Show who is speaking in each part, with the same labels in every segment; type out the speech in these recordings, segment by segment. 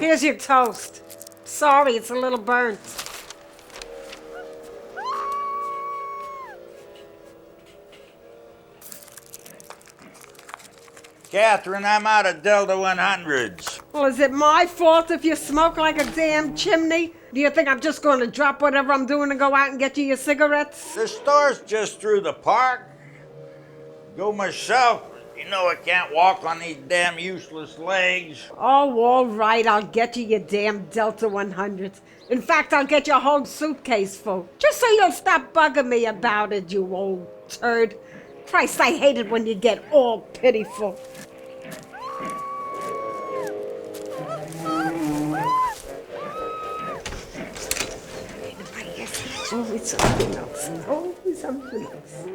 Speaker 1: Here's your toast. Sorry, it's a little burnt.
Speaker 2: Catherine, I'm out of Delta 100s.
Speaker 1: Well, is it my fault if you smoke like a damn chimney? Do you think I'm just going to drop whatever I'm doing and go out and get you your cigarettes?
Speaker 2: The store's just through the park. Go myself. You know I can't walk on these damn useless legs.
Speaker 1: Oh, all right, I'll get you your damn Delta 100s. In fact, I'll get your whole suitcase full. Just so you'll stop bugging me about it, you old turd. Christ, I hate it when you get all pitiful. Always something else. Always something else.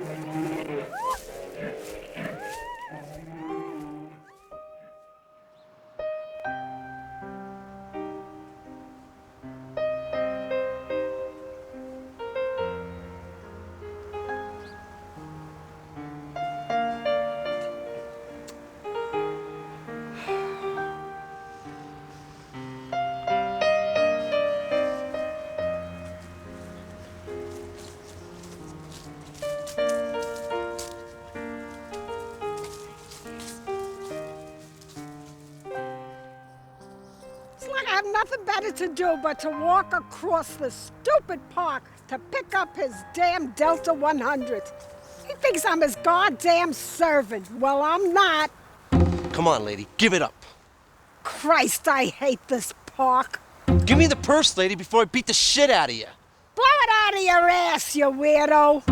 Speaker 1: I have nothing better to do but to walk across the stupid park to pick up his damn Delta 100. He thinks I'm his goddamn servant. Well, I'm not.
Speaker 3: Come on, lady, give it up.
Speaker 1: Christ, I hate this park.
Speaker 3: Give me the purse, lady, before I beat the shit out of you.
Speaker 1: Blow it out of your ass, you weirdo.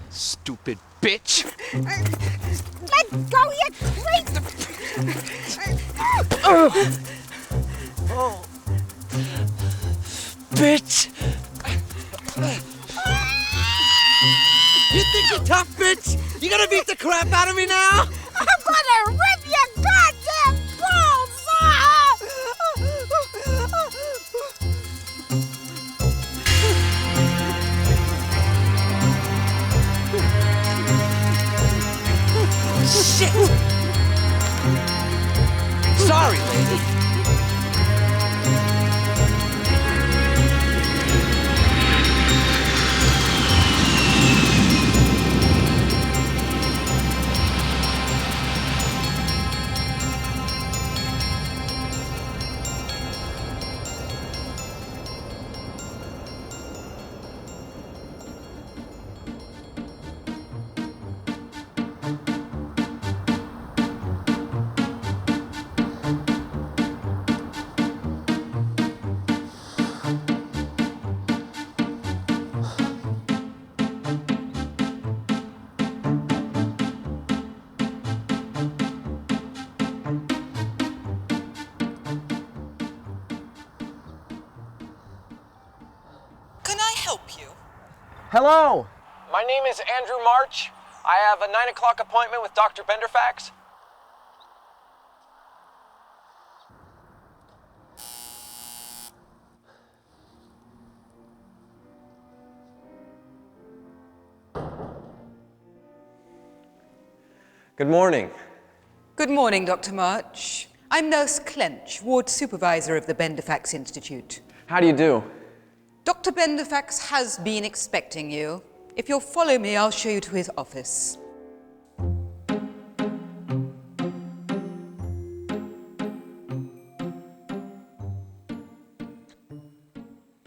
Speaker 3: Stupid bitch.
Speaker 1: Let go, you creep.
Speaker 3: Oh. Bitch! You think you're tough, bitch? You gonna beat the crap out of me now?
Speaker 1: I'm gonna rip your goddamn balls off!
Speaker 3: Shit! Sorry, lady.
Speaker 4: Hello!
Speaker 5: My name is Andrew March. I have a 9 o'clock appointment with Dr. Benderfax. Good morning.
Speaker 6: Good morning, Dr. March. I'm Nurse Clench, ward supervisor of the Benderfax Institute.
Speaker 5: How do you do?
Speaker 6: Dr. Benderfax has been expecting you. If you'll follow me, I'll show you to his office.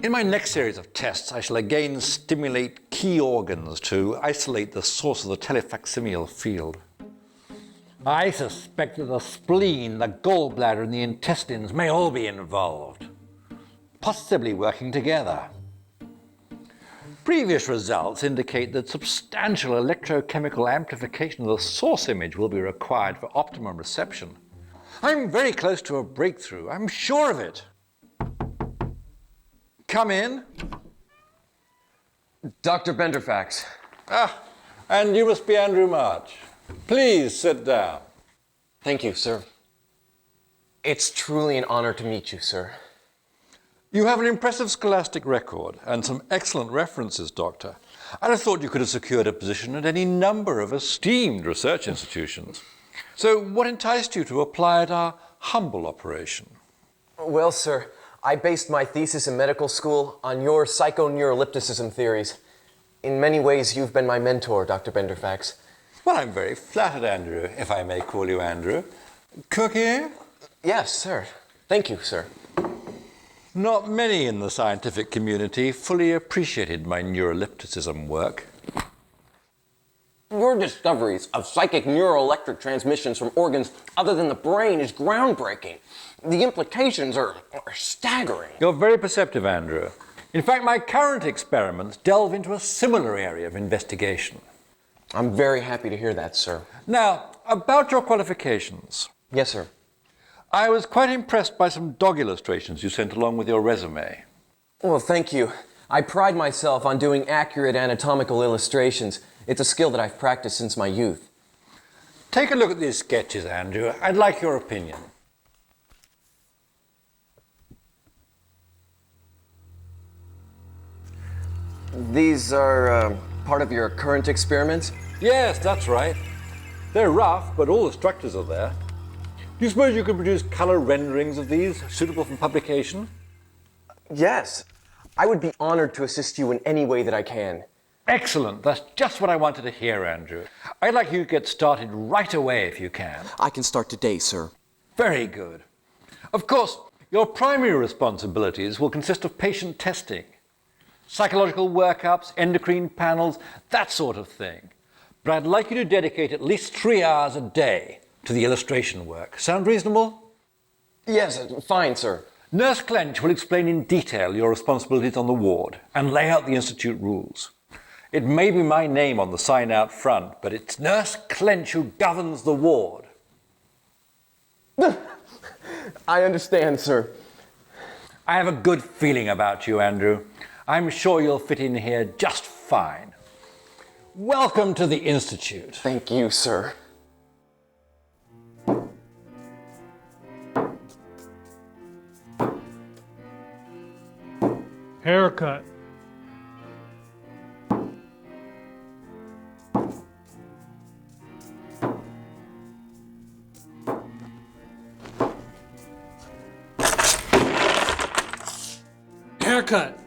Speaker 7: In my next series of tests, I shall again stimulate key organs to isolate the source of the telefacsimial field. I suspect that the spleen, the gallbladder, and the intestines may all be involved, possibly working together. Previous results indicate that substantial electrochemical amplification of the source image will be required for optimum reception. I'm very close to a breakthrough, I'm sure of it. Come in.
Speaker 5: Dr. Benderfax.
Speaker 7: Ah, and you must be Andrew March. Please sit down.
Speaker 5: Thank you, sir. It's truly an honor to meet you, sir.
Speaker 7: You have an impressive scholastic record and some excellent references, Doctor. I'd have thought you could have secured a position at any number of esteemed research institutions. So what enticed you to apply at our humble operation?
Speaker 5: Well, sir, I based my thesis in medical school on your psychoneurolepticism theories. In many ways, you've been my mentor, Dr. Benderfax.
Speaker 7: Well, I'm very flattered, Andrew, if I may call you Andrew. Cookie?
Speaker 5: Yes, sir. Thank you, sir.
Speaker 7: Not many in the scientific community fully appreciated my neurolepticism work.
Speaker 5: Your discoveries of psychic neuroelectric transmissions from organs other than the brain is groundbreaking. The implications are staggering.
Speaker 7: You're very perceptive, Andrew. In fact, my current experiments delve into a similar area of investigation.
Speaker 5: I'm very happy to hear that, sir.
Speaker 7: Now, about your qualifications.
Speaker 5: Yes, sir.
Speaker 7: I was quite impressed by some dog illustrations you sent along with your resume.
Speaker 5: Well, thank you. I pride myself on doing accurate anatomical illustrations. It's a skill that I've practiced since my youth.
Speaker 7: Take a look at these sketches, Andrew. I'd like your opinion.
Speaker 5: These are part of your current experiments?
Speaker 7: Yes, that's right. They're rough, but all the structures are there. Do you suppose you could produce color renderings of these, suitable for publication?
Speaker 5: Yes. I would be honored to assist you in any way that I can.
Speaker 7: Excellent. That's just what I wanted to hear, Andrew. I'd like you to get started right away if you can.
Speaker 5: I can start today, sir.
Speaker 7: Very good. Of course, your primary responsibilities will consist of patient testing, psychological workups, endocrine panels, that sort of thing. But I'd like you to dedicate at least 3 hours a day to the illustration work. Sound reasonable?
Speaker 5: Yes, fine, sir.
Speaker 7: Nurse Clench will explain in detail your responsibilities on the ward and lay out the Institute rules. It may be my name on the sign out front, but it's Nurse Clench who governs the ward.
Speaker 5: I understand, sir.
Speaker 7: I have a good feeling about you, Andrew. I'm sure you'll fit in here just fine. Welcome to the Institute.
Speaker 5: Thank you, sir.
Speaker 8: Haircut. Haircut.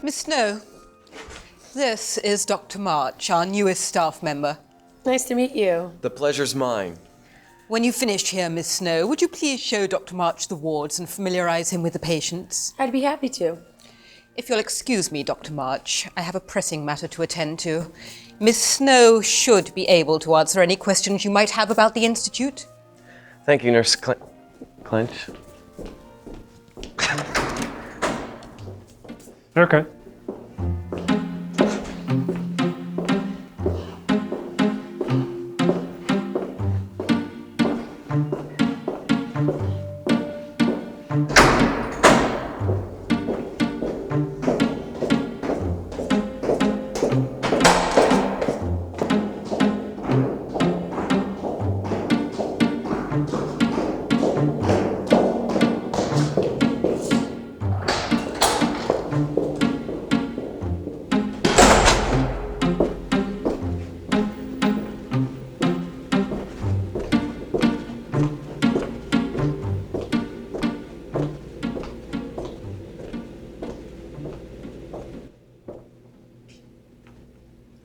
Speaker 6: Miss Snow, this is Dr. March, our newest staff member.
Speaker 9: Nice to meet you.
Speaker 5: The pleasure's mine.
Speaker 6: When you've finished here, Miss Snow, would you please show Dr. March the wards and familiarise him with the patients?
Speaker 9: I'd be happy to.
Speaker 6: If you'll excuse me, Dr. March, I have a pressing matter to attend to. Miss Snow should be able to answer any questions you might have about the Institute.
Speaker 5: Thank you, Nurse Clench.
Speaker 8: Haircut.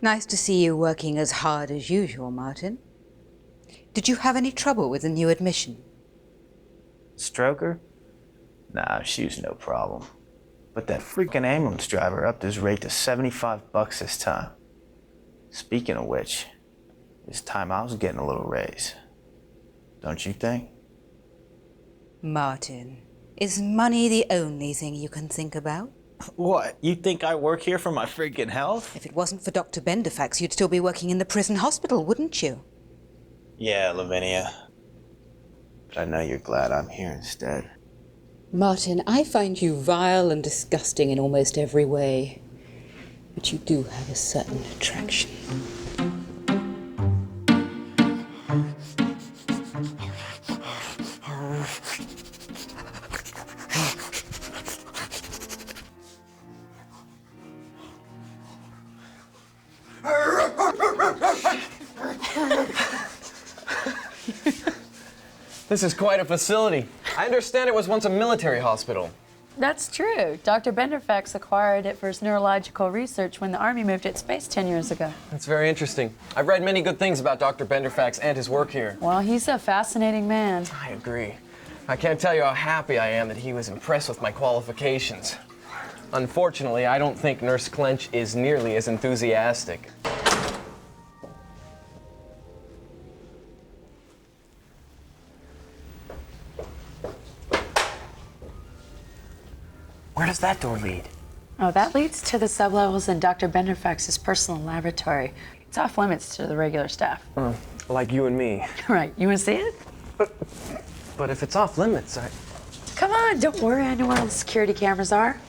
Speaker 6: Nice to see you working as hard as usual, Martin. Did you have any trouble with the new admission?
Speaker 10: Stroker? Nah, she was no problem. But that freaking ambulance driver upped his rate to $75 this time. Speaking of which, this time I was getting a little raise. Don't you think?
Speaker 6: Martin, is money the only thing you can think about?
Speaker 10: What? You think I work here for my freaking health?
Speaker 6: If it wasn't for Dr. Benderfax, you'd still be working in the prison hospital, wouldn't you?
Speaker 10: Yeah, Lavinia. But I know you're glad I'm here instead.
Speaker 9: Martin, I find you vile and disgusting in almost every way. But you do have a certain attraction.
Speaker 5: This is quite a facility. I understand it was once a military hospital.
Speaker 8: That's true. Dr. Benderfax acquired it for his neurological research when the Army moved it to space 10 years ago.
Speaker 5: That's very interesting. I've read many good things about Dr. Benderfax and his work here.
Speaker 8: Well, he's a fascinating man.
Speaker 5: I agree. I can't tell you how happy I am that he was impressed with my qualifications. Unfortunately, I don't think Nurse Clench is nearly as enthusiastic.
Speaker 10: Where does that door lead?
Speaker 8: Oh, that leads to the sublevels in Dr. Benderfax's personal laboratory. It's off limits to the regular staff.
Speaker 5: Like you and me.
Speaker 8: Right, you want to see it?
Speaker 5: But if it's off limits,
Speaker 8: Come on, don't worry, I know where all the security cameras are.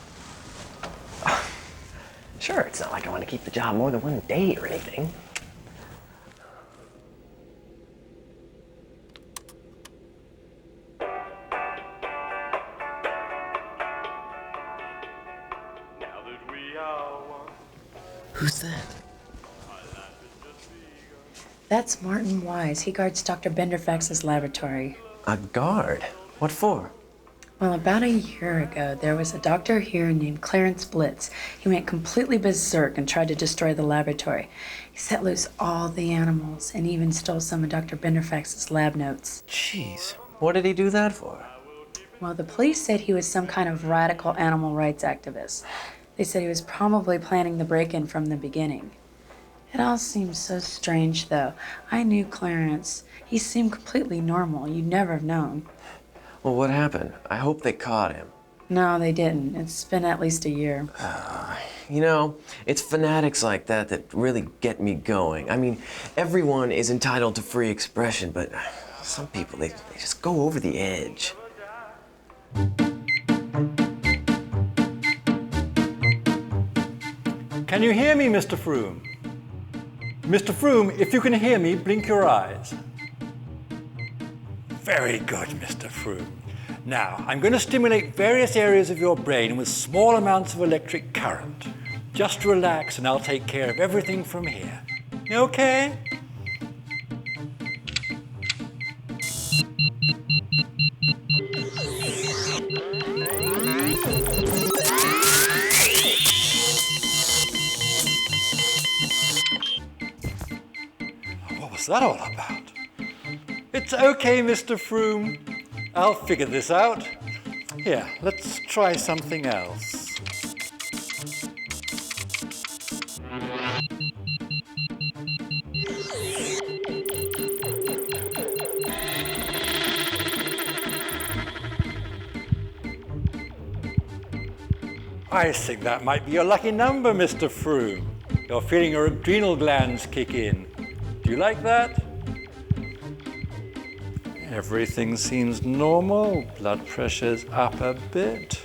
Speaker 5: Sure, it's not like I want to keep the job more than one day or anything. Who's that?
Speaker 8: That's Martin Wise. He guards Dr. Benderfax's laboratory.
Speaker 5: A guard? What for?
Speaker 8: Well, about a year ago, there was a doctor here named Clarence Blitz. He went completely berserk and tried to destroy the laboratory. He set loose all the animals and even stole some of Dr. Benderfax's lab notes.
Speaker 5: Jeez, what did he do that for?
Speaker 8: Well, the police said he was some kind of radical animal rights activist. They said he was probably planning the break-in from the beginning. It all seems so strange, though. I knew Clarence. He seemed completely normal. You'd never have known.
Speaker 5: Well, what happened? I hope they caught him.
Speaker 8: No, they didn't. It's been at least a year.
Speaker 5: You know, it's fanatics like that that really get me going. I mean, everyone is entitled to free expression, but some people, they just go over the edge.
Speaker 7: Can you hear me, Mr. Froome? Mr. Froome, if you can hear me, blink your eyes. Very good, Mr. Froome. Now, I'm going to stimulate various areas of your brain with small amounts of electric current. Just relax and I'll take care of everything from here. You okay? What was that all about? It's okay, Mr. Froome. I'll figure this out. Here, let's try something else. I think that might be your lucky number, Mr. Froome. You're feeling your adrenal glands kick in. Do you like that? Everything seems normal. Blood pressure's up a bit.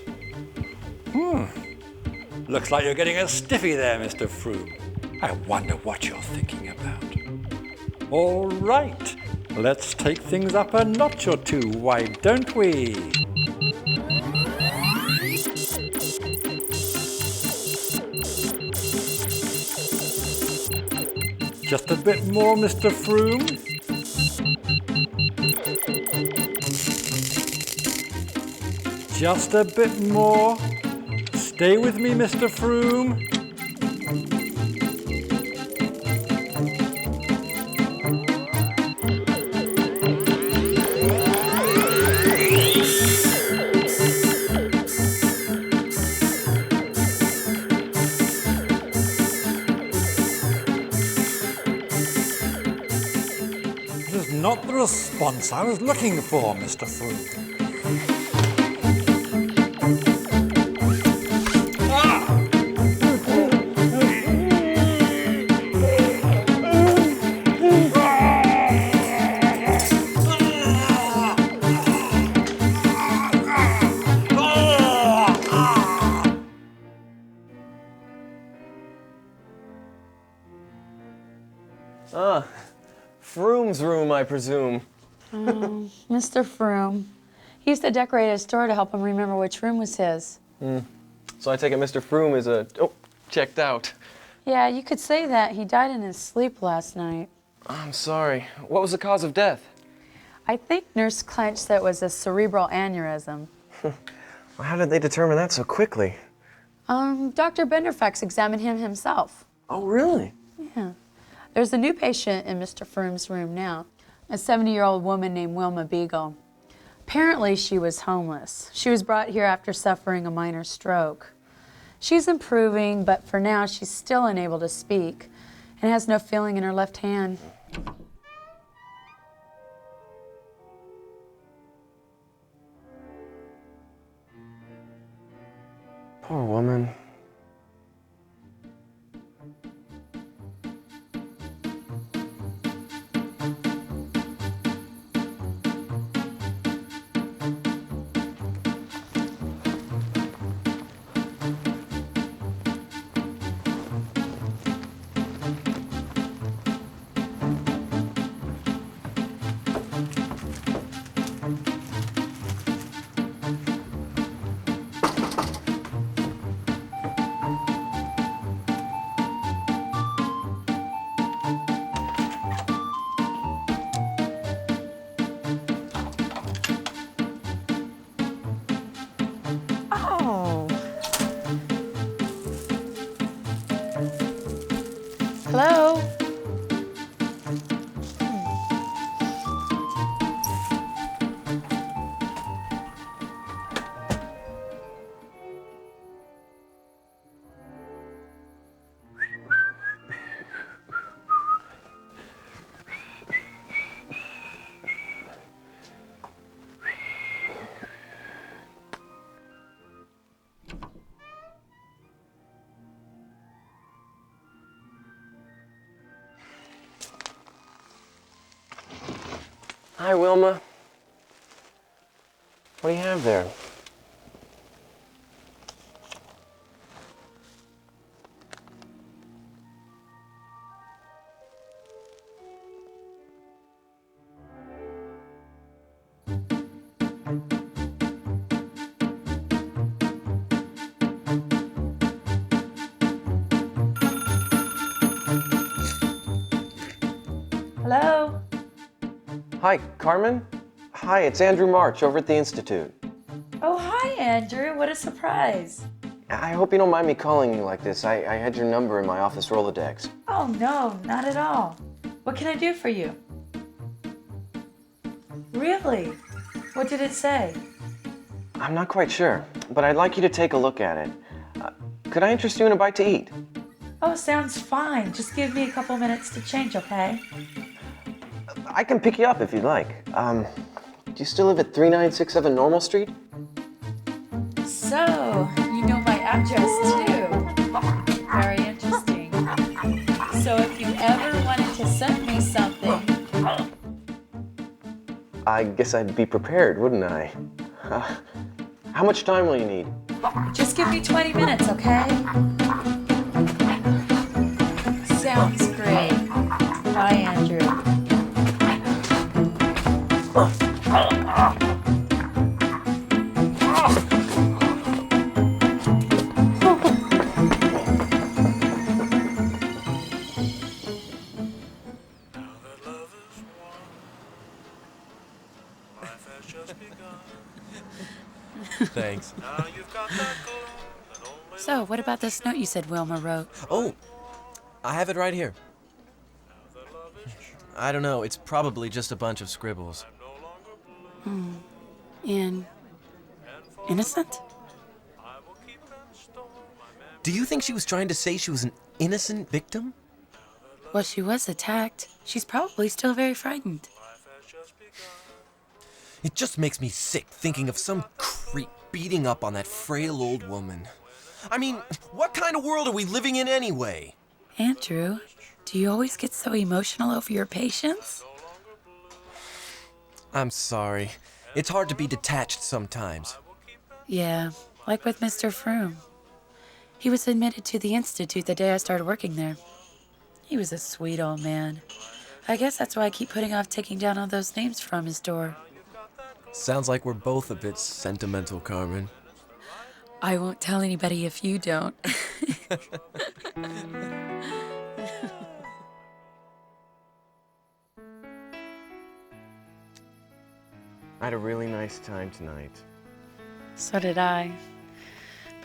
Speaker 7: Looks like you're getting a stiffy there, Mr. Froome. I wonder what you're thinking about. All right, let's take things up a notch or two, why don't we? Just a bit more, Mr. Froome. Just a bit more. Stay with me, Mr. Froome. This is not the response I was looking for, Mr. Froome.
Speaker 5: Froome's room, I presume.
Speaker 8: Mr. Froome. He used to decorate his store to help him remember which room was his.
Speaker 5: So I take it Mr. Froome is checked out.
Speaker 8: Yeah, you could say that. He died in his sleep last night.
Speaker 5: I'm sorry. What was the cause of death?
Speaker 8: I think Nurse Clench said it was a cerebral aneurysm.
Speaker 5: Well, how did they determine that so quickly?
Speaker 8: Dr. Benderfax examined him himself.
Speaker 5: Oh, really?
Speaker 8: Yeah. There's a new patient in Mr. Froome's room now, a 70-year-old woman named Wilma Beagle. Apparently, she was homeless. She was brought here after suffering a minor stroke. She's improving, but for now, she's still unable to speak and has no feeling in her left hand.
Speaker 5: Poor woman.
Speaker 8: Hello?
Speaker 5: Hi, Wilma. What do you have there?
Speaker 8: Hello?
Speaker 5: Hi, Carmen. Hi, it's Andrew March over at the Institute.
Speaker 8: Oh, hi, Andrew. What a surprise.
Speaker 5: I hope you don't mind me calling you like this. I had your number in my office Rolodex.
Speaker 8: Oh, no, not at all. What can I do for you? Really? What did it say?
Speaker 5: I'm not quite sure, but I'd like you to take a look at it. Could I interest you in a bite to eat?
Speaker 8: Oh, sounds fine. Just give me a couple minutes to change, okay?
Speaker 5: I can pick you up if you'd like. Do you still live at 3967 Normal Street?
Speaker 8: So, you know my address too. Very interesting. So if you ever wanted to send me something...
Speaker 5: I guess I'd be prepared, wouldn't I? How much time will you need?
Speaker 8: Just give me 20 minutes, okay? Sounds great. Bye, Andrew.
Speaker 3: Thanks.
Speaker 8: So, what about this note you said Wilma wrote?
Speaker 3: Oh, I have it right here. I don't know, it's probably just a bunch of scribbles.
Speaker 8: Innocent?
Speaker 3: Do you think she was trying to say she was an innocent victim?
Speaker 8: Well, she was attacked. She's probably still very frightened.
Speaker 3: It just makes me sick thinking of some creep beating up on that frail old woman. I mean, what kind of world are we living in anyway?
Speaker 8: Andrew, do you always get so emotional over your patients?
Speaker 3: I'm sorry. It's hard to be detached sometimes.
Speaker 8: Yeah, like with Mr. Froome. He was admitted to the Institute the day I started working there. He was a sweet old man. I guess that's why I keep putting off taking down all those names from his door.
Speaker 3: Sounds like we're both a bit sentimental, Carmen.
Speaker 8: I won't tell anybody if you don't.
Speaker 5: had a really nice time tonight.
Speaker 8: So did I.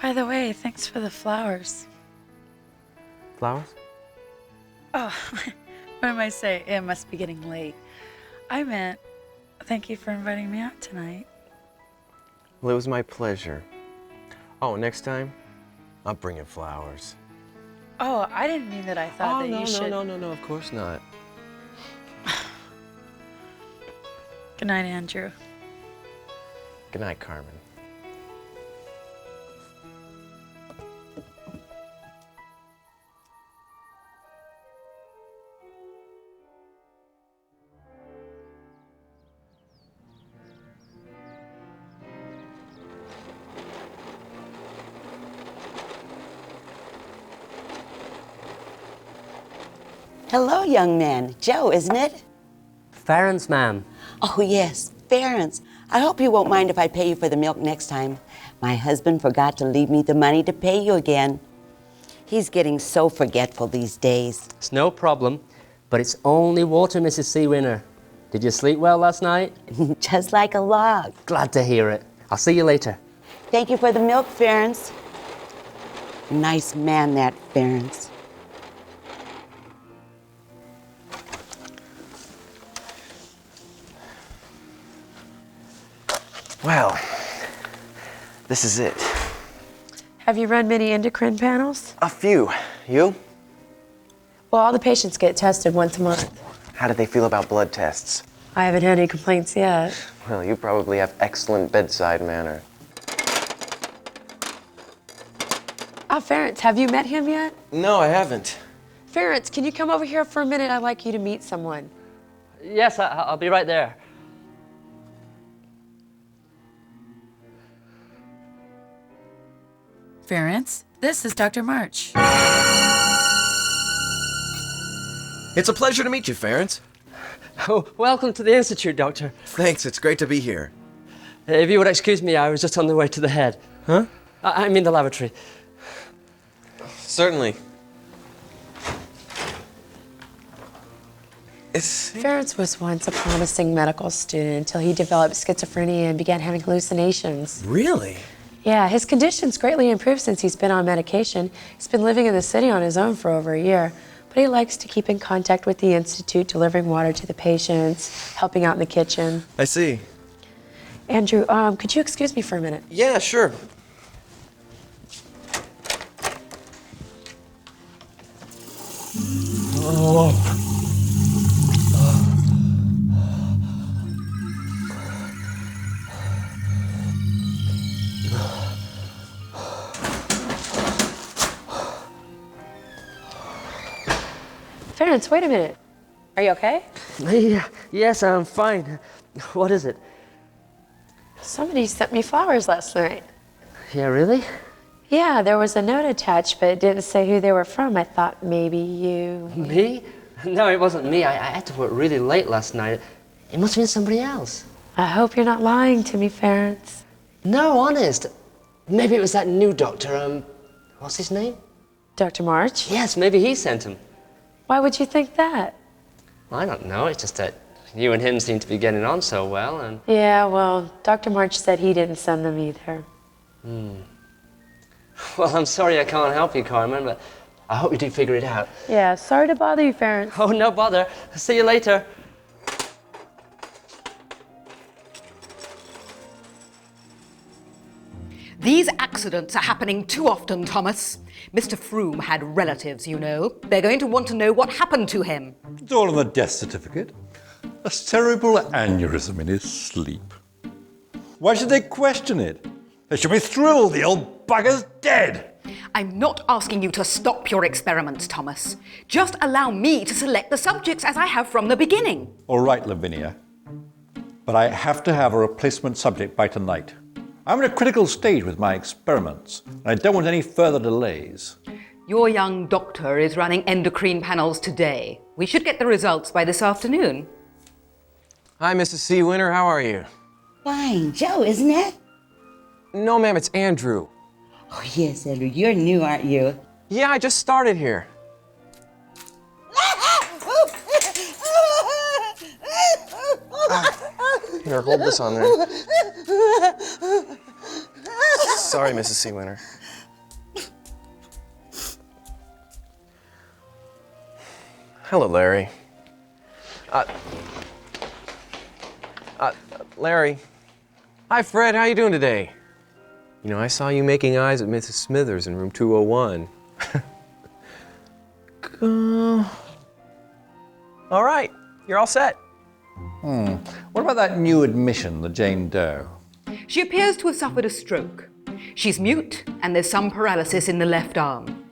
Speaker 8: By the way, thanks for the flowers.
Speaker 5: Flowers?
Speaker 8: Oh, what am I saying? It must be getting late. I meant, thank you for inviting me out tonight.
Speaker 5: Well, it was my pleasure. Oh, next time, I'll bring you flowers.
Speaker 8: Oh, I didn't mean that I thought that you should.
Speaker 5: No, of course not.
Speaker 8: Good night, Andrew.
Speaker 5: Good night, Carmen.
Speaker 11: Hello, young man. Joe, isn't it?
Speaker 12: Ference, ma'am.
Speaker 11: Oh, yes, Ference. I hope you won't mind if I pay you for the milk next time. My husband forgot to leave me the money to pay you again. He's getting so forgetful these days.
Speaker 12: It's no problem, but it's only water, Mrs. Seawinner. Did you sleep well last night?
Speaker 11: Just like a log.
Speaker 12: Glad to hear it. I'll see you later.
Speaker 11: Thank you for the milk, Ference. Nice man, that Ference.
Speaker 5: Well, this is it.
Speaker 8: Have you run many endocrine panels?
Speaker 5: A few. You?
Speaker 8: Well, all the patients get tested once a month.
Speaker 5: How did they feel about blood tests?
Speaker 8: I haven't had any complaints yet.
Speaker 5: Well, you probably have excellent bedside manner.
Speaker 8: Ference, have you met him yet?
Speaker 5: No, I haven't.
Speaker 8: Ference, can you come over here for a minute? I'd like you to meet someone.
Speaker 12: Yes, I'll be right there.
Speaker 8: Ference, this is Dr. March.
Speaker 3: It's a pleasure to meet you, Ference.
Speaker 12: Oh, welcome to the Institute, Doctor.
Speaker 3: Thanks, it's great to be here.
Speaker 12: If you would excuse me, I was just on the way to the head.
Speaker 3: Huh?
Speaker 12: I mean the lavatory.
Speaker 5: Certainly.
Speaker 8: Ference was once a promising medical student until he developed schizophrenia and began having hallucinations.
Speaker 3: Really?
Speaker 8: Yeah, his condition's greatly improved since he's been on medication. He's been living in the city on his own for over a year, but he likes to keep in contact with the Institute, delivering water to the patients, helping out in the kitchen.
Speaker 3: I see.
Speaker 8: Andrew, could you excuse me for a minute?
Speaker 3: Yeah, sure.
Speaker 8: Ference, wait a minute. Are you okay?
Speaker 12: Yes, I'm fine. What is it?
Speaker 8: Somebody sent me flowers last night.
Speaker 12: Yeah, really?
Speaker 8: Yeah, there was a note attached, but it didn't say who they were from. I thought maybe you...
Speaker 12: Me? No, it wasn't me. I had to work really late last night. It must have been somebody else.
Speaker 8: I hope you're not lying to me, Ference.
Speaker 12: No, honest. Maybe it was that new doctor, what's his name?
Speaker 8: Dr. March?
Speaker 12: Yes, maybe he sent him.
Speaker 8: Why would you think that?
Speaker 12: I don't know, it's just that you and him seem to be getting on so well, and...
Speaker 8: Yeah, well, Dr. March said he didn't send them either.
Speaker 12: Well, I'm sorry I can't help you, Carmen, but I hope you do figure it out.
Speaker 8: Yeah, sorry to bother you, Ference.
Speaker 12: Oh, no bother. See you later.
Speaker 6: These accidents are happening too often, Thomas. Mr. Froome had relatives, you know. They're going to want to know what happened to him.
Speaker 7: It's all in the death certificate. A cerebral aneurysm in his sleep. Why should they question it? They should be thrilled the old bugger's dead.
Speaker 6: I'm not asking you to stop your experiments, Thomas. Just allow me to select the subjects as I have from the beginning.
Speaker 7: All right, Lavinia. But I have to have a replacement subject by tonight. I'm at a critical stage with my experiments, and I don't want any further delays.
Speaker 6: Your young doctor is running endocrine panels today. We should get the results by this afternoon.
Speaker 5: Hi, Mrs. Seawinner. How are you?
Speaker 11: Fine. Joe, isn't it?
Speaker 5: No, ma'am, it's Andrew.
Speaker 11: Oh, yes, Andrew. You're new, aren't you?
Speaker 5: Yeah, I just started here. Here, Here, hold this on there. Sorry, Mrs. Seawinter. Hello, Larry. Larry. Hi, Fred. How you doing today? You know, I saw you making eyes at Mrs. Smithers in room 201. All right. You're all set.
Speaker 7: What about that new admission, the Jane Doe?
Speaker 13: She appears to have suffered a stroke. She's mute, and there's some paralysis in the left arm.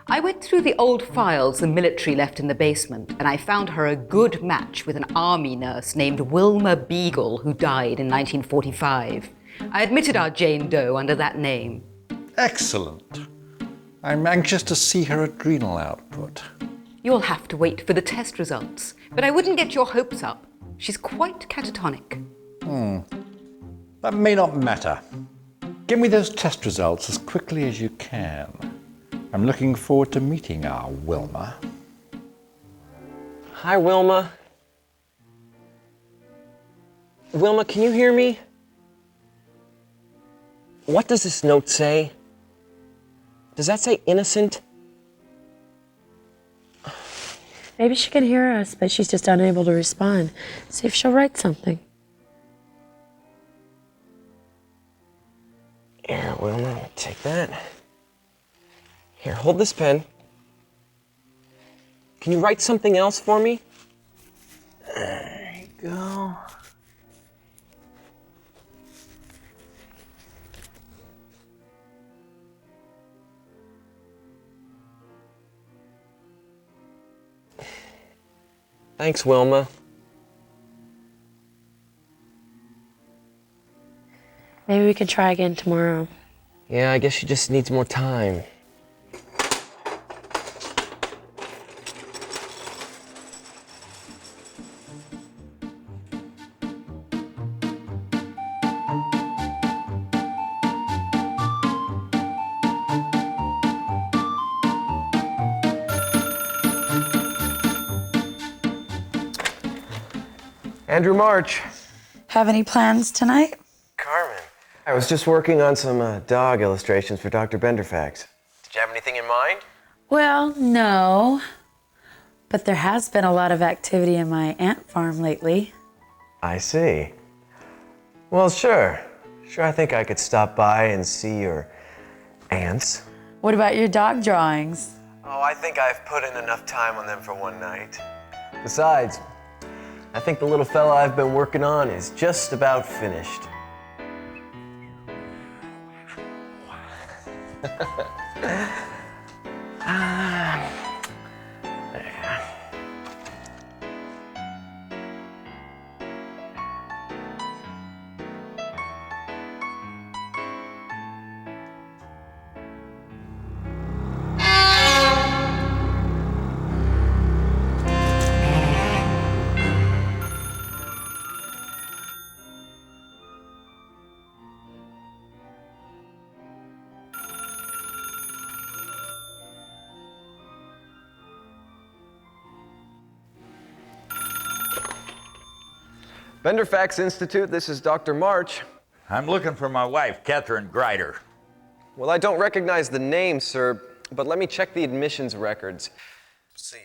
Speaker 13: I went through the old files the military left in the basement, and I found her a good match with an army nurse named Wilma Beagle, who died in 1945. I admitted our Jane Doe under that name.
Speaker 7: Excellent. I'm anxious to see her adrenal output.
Speaker 13: You'll have to wait for the test results, but I wouldn't get your hopes up. She's quite catatonic.
Speaker 7: That may not matter. Give me those test results as quickly as you can. I'm looking forward to meeting our Wilma.
Speaker 5: Hi, Wilma. Wilma, can you hear me? What does this note say? Does that say innocent?
Speaker 8: Maybe she can hear us, but she's just unable to respond. See if she'll write something.
Speaker 5: Here, Wilma, take that. Here, hold this pen. Can you write something else for me? There you go. Thanks, Wilma.
Speaker 8: Maybe we could try again tomorrow.
Speaker 5: Yeah, I guess she just needs more time. Andrew March.
Speaker 8: Have any plans tonight?
Speaker 5: Carmen. I was just working on some dog illustrations for Dr. Benderfax. Did you have anything in mind?
Speaker 8: Well, no. But there has been a lot of activity in my ant farm lately.
Speaker 5: I see. Well, sure. Sure, I think I could stop by and see your ants.
Speaker 8: What about your dog drawings?
Speaker 5: Oh, I think I've put in enough time on them for one night. Besides, I think the little fella I've been working on is just about finished. Benderfax Institute, this is Dr. March.
Speaker 2: I'm looking for my wife, Catherine Grider.
Speaker 5: Well, I don't recognize the name, sir, but let me check the admissions records. Let's see.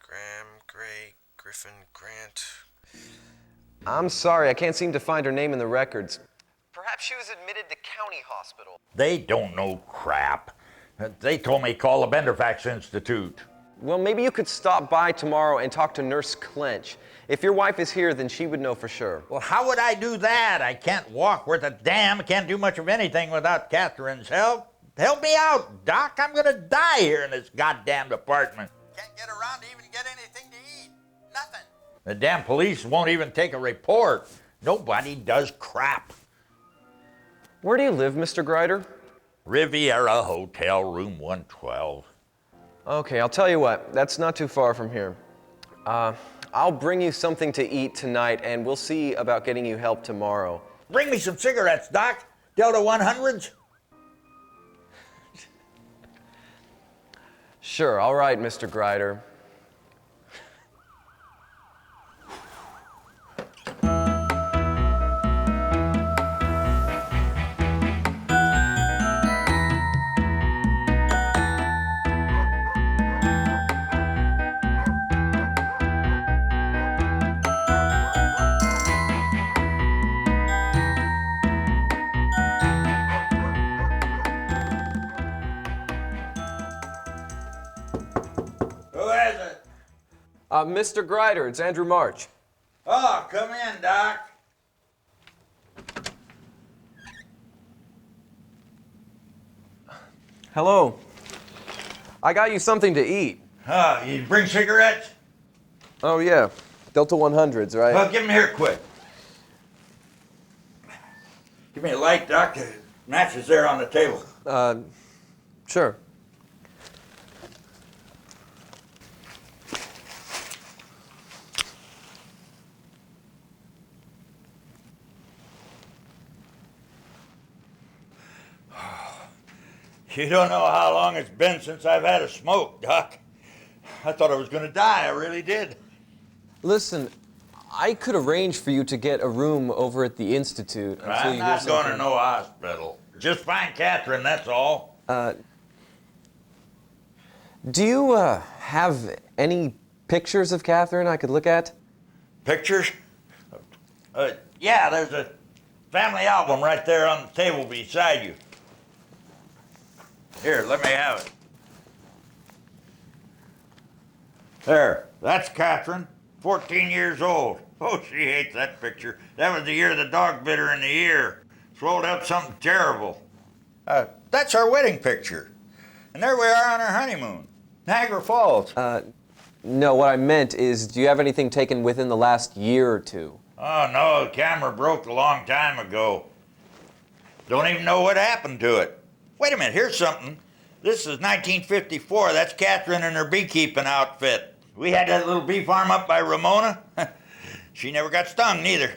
Speaker 5: Graham, Gray, Griffin, Grant. I'm sorry, I can't seem to find her name in the records. Perhaps she was admitted to county hospital.
Speaker 2: They don't know crap. They told me call the Benderfax Institute.
Speaker 5: Well, maybe you could stop by tomorrow and talk to Nurse Clench. If your wife is here, then she would know for sure.
Speaker 2: Well, how would I do that? I can't walk worth a damn. Can't do much of anything without Catherine's help. Help me out, Doc. I'm gonna die here in this goddamn apartment. Can't get around to even get anything to eat. Nothing. The damn police won't even take a report. Nobody does crap.
Speaker 5: Where do you live, Mr. Grider?
Speaker 2: Riviera Hotel, room 112.
Speaker 5: Okay, I'll tell you what. That's not too far from here. I'll bring you something to eat tonight, and we'll see about getting you help tomorrow.
Speaker 2: Bring me some cigarettes, Doc. Delta 100s.
Speaker 5: Sure, all right, Mr. Grider.
Speaker 2: Who is it?
Speaker 5: Mr. Grider, it's Andrew March.
Speaker 2: Oh, come in, Doc.
Speaker 5: Hello. I got you something to eat.
Speaker 2: You bring cigarettes?
Speaker 5: Oh, yeah. Delta 100s, right?
Speaker 2: Well, give them here quick. Give me a light, Doc. The match is there on the table.
Speaker 5: Sure.
Speaker 2: You don't know how long it's been since I've had a smoke, Doc. I thought I was gonna die, I really did.
Speaker 5: Listen, I could arrange for you to get a room over at the Institute until
Speaker 2: I'm
Speaker 5: you
Speaker 2: not
Speaker 5: get
Speaker 2: going
Speaker 5: something.
Speaker 2: to no hospital. Just find Catherine, that's all.
Speaker 5: Do you have any pictures of Catherine I could look at?
Speaker 2: Pictures? Yeah, there's a family album right there on the table beside you. Here, let me have it. There, that's Catherine, 14 years old. Oh, she hates that picture. That was the year the dog bit her in the ear. Swelled up something terrible. That's our wedding picture. And there we are on our honeymoon. Niagara Falls.
Speaker 5: No, what I meant is, do you have anything taken within the last year or two?
Speaker 2: Oh, no, the camera broke a long time ago. Don't even know what happened to it. Wait a minute, here's something. This is 1954. That's Catherine in her beekeeping outfit. We had that little bee farm up by Ramona. She never got stung, neither.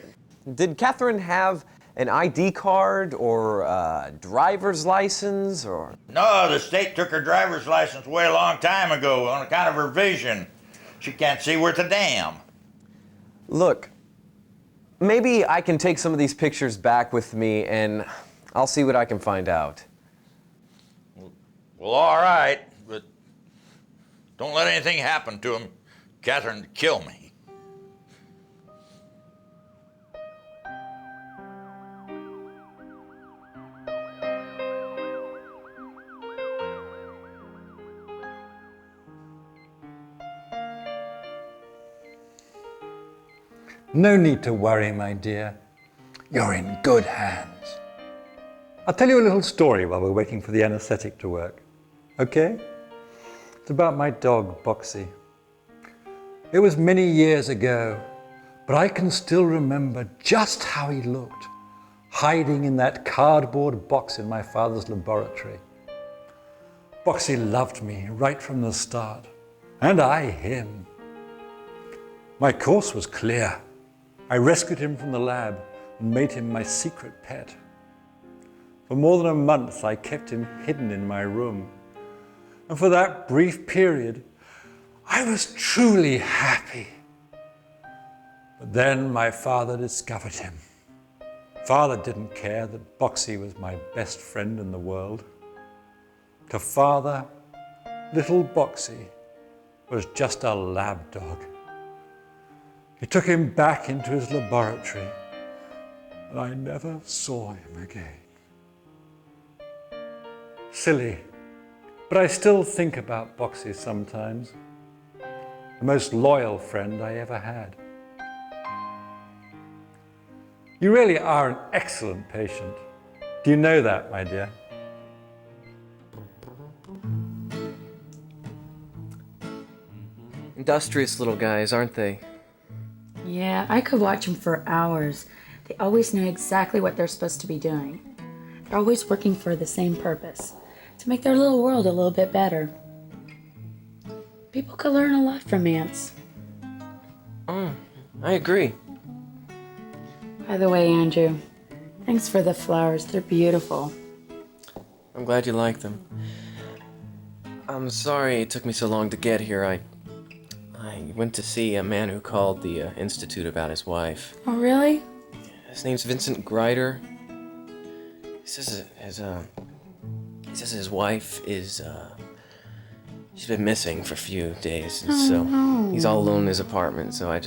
Speaker 5: Did Catherine have an ID card or a driver's license or?
Speaker 2: No, the state took her driver's license way a long time ago on account of her vision. She can't see worth a damn.
Speaker 5: Look, maybe I can take some of these pictures back with me and I'll see what I can find out.
Speaker 2: Well, all right, but don't let anything happen to him. Catherine would kill me.
Speaker 7: No need to worry, my dear. You're in good hands. I'll tell you a little story while we're waiting for the anesthetic to work. Okay? It's about my dog, Boxy. It was many years ago, but I can still remember just how he looked, hiding in that cardboard box in my father's laboratory. Boxy loved me right from the start, and I him. My course was clear. I rescued him from the lab and made him my secret pet. For more than a month, I kept him hidden in my room. And for that brief period, I was truly happy. But then my father discovered him. Father didn't care that Boxy was my best friend in the world. To Father, little Boxy was just a lab dog. He took him back into his laboratory, and I never saw him again. Silly, but I still think about Boxy sometimes. The most loyal friend I ever had. You really are an excellent patient. Do you know that, my dear?
Speaker 5: Industrious little guys, aren't they?
Speaker 8: Yeah, I could watch them for hours. They always know exactly what they're supposed to be doing. They're always working for the same purpose, to make their little world a little bit better. People could learn a lot from ants.
Speaker 5: I agree.
Speaker 8: By the way, Andrew, thanks for the flowers. They're beautiful.
Speaker 5: I'm glad you like them. I'm sorry it took me so long to get here. I went to see a man who called the Institute about his wife.
Speaker 8: Oh, really?
Speaker 5: His name's Vincent Grider. He says his wife is, she's been missing for a few days, and so he's all alone in his apartment, so I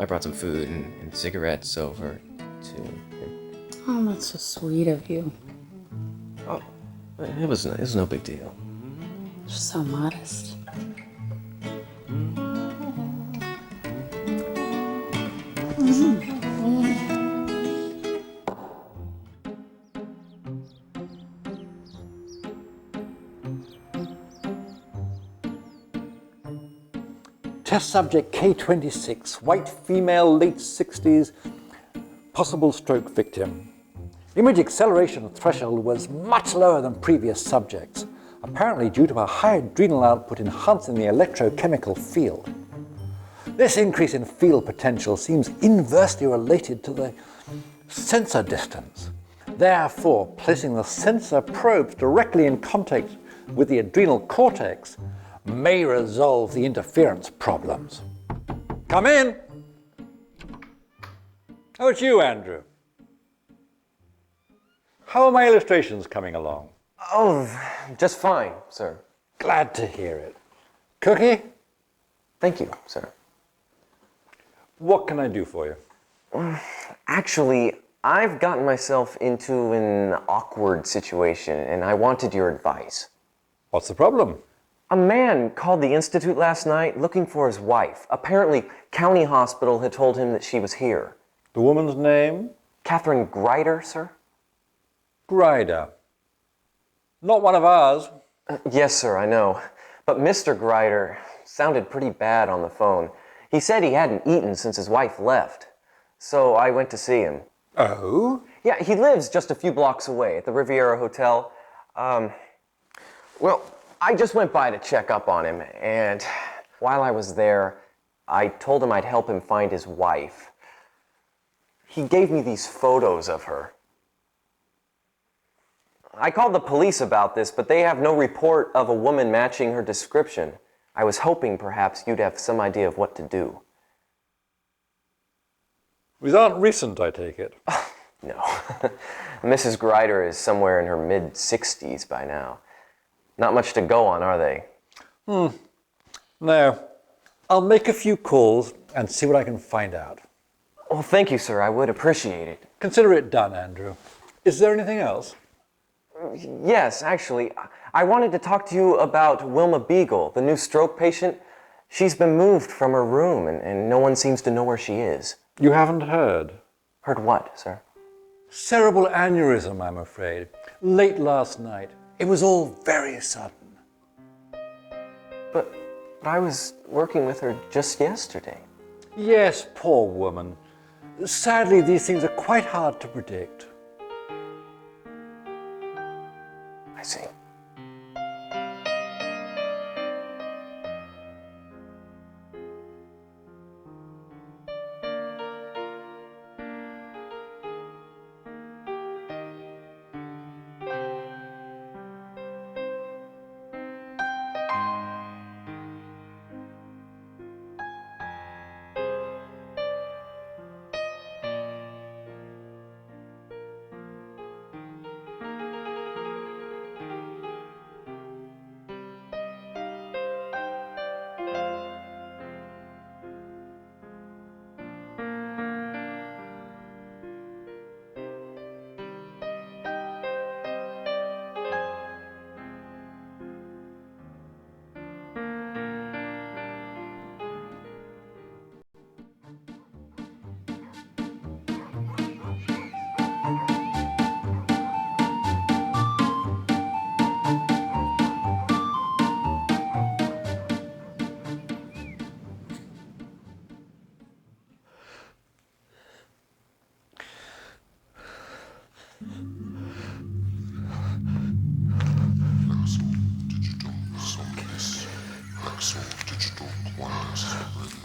Speaker 5: brought some food and cigarettes over to him.
Speaker 8: Oh, that's so sweet of you.
Speaker 5: Oh, it was no big deal.
Speaker 8: You're so modest.
Speaker 7: Test subject K26, white female, late 60s, possible stroke victim. Image acceleration threshold was much lower than previous subjects, apparently due to a high adrenal output enhancing the electrochemical field. This increase in field potential seems inversely related to the sensor distance. Therefore, placing the sensor probes directly in contact with the adrenal cortex may resolve the interference problems. Come in. How about you, Andrew? How are my illustrations coming along?
Speaker 5: Oh, just fine, sir.
Speaker 7: Glad to hear it. Cookie?
Speaker 5: Thank you, sir.
Speaker 7: What can I do for you?
Speaker 5: Actually, I've gotten myself into an awkward situation, and I wanted your advice.
Speaker 7: What's the problem?
Speaker 5: A man called the Institute last night looking for his wife. Apparently, County Hospital had told him that she was here.
Speaker 7: The woman's name?
Speaker 5: Catherine Grider, sir.
Speaker 7: Grider. Not one of ours.
Speaker 5: Yes, sir, I know. But Mr. Grider sounded pretty bad on the phone. He said he hadn't eaten since his wife left. So I went to see him.
Speaker 7: Oh?
Speaker 5: Yeah, he lives just a few blocks away at the Riviera Hotel. Well, I just went by to check up on him, and while I was there, I told him I'd help him find his wife. He gave me these photos of her. I called the police about this, but they have no report of a woman matching her description. I was hoping perhaps you'd have some idea of what to do.
Speaker 7: These aren't recent, I take it.
Speaker 5: No. Mrs. Grider is somewhere in her mid-60s by now. Not much to go on, are they?
Speaker 7: No. I'll make a few calls and see what I can find out.
Speaker 5: Well, thank you, sir. I would appreciate it.
Speaker 7: Consider it done, Andrew. Is there anything else?
Speaker 5: Yes, actually. I wanted to talk to you about Wilma Beagle, the new stroke patient. She's been moved from her room, and no one seems to know where she is.
Speaker 7: You haven't heard?
Speaker 5: Heard what, sir?
Speaker 7: Cerebral aneurysm, I'm afraid. Late last night. It was all very sudden.
Speaker 5: But I was working with her just yesterday.
Speaker 7: Yes, poor woman. Sadly, these things are quite hard to predict.
Speaker 5: I see.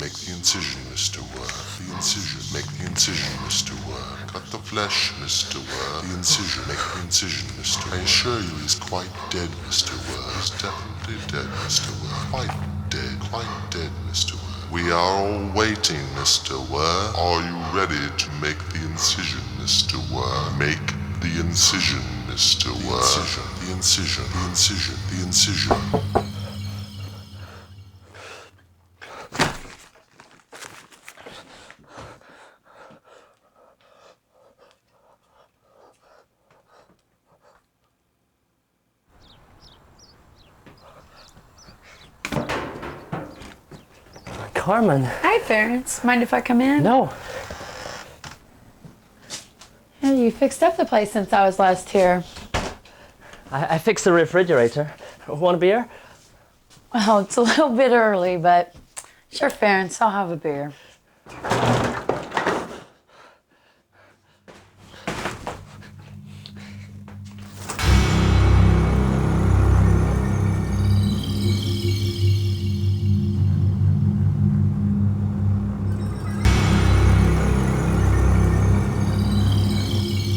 Speaker 14: Make the incision, Mr. Word. The incision. Make the incision, Mr. Word. Cut the flesh, Mr. Word. The incision. Make the incision, Mr. Word. I assure you he's quite dead, Mr. Word. He's definitely dead, Mr. Word. Quite dead, Mr. Word. We are all waiting, Mr. Word. Are you ready to make the incision, Mr. Word? Make the incision, Mr. Word. The incision. The incision. The incision. The incision.
Speaker 12: Carmen.
Speaker 8: Hi, Ference. Mind if I come in?
Speaker 12: No.
Speaker 8: you fixed up the place since I was last here.
Speaker 12: I fixed the refrigerator. Want a beer?
Speaker 8: Well, it's a little bit early, but sure, Ference, I'll have a beer.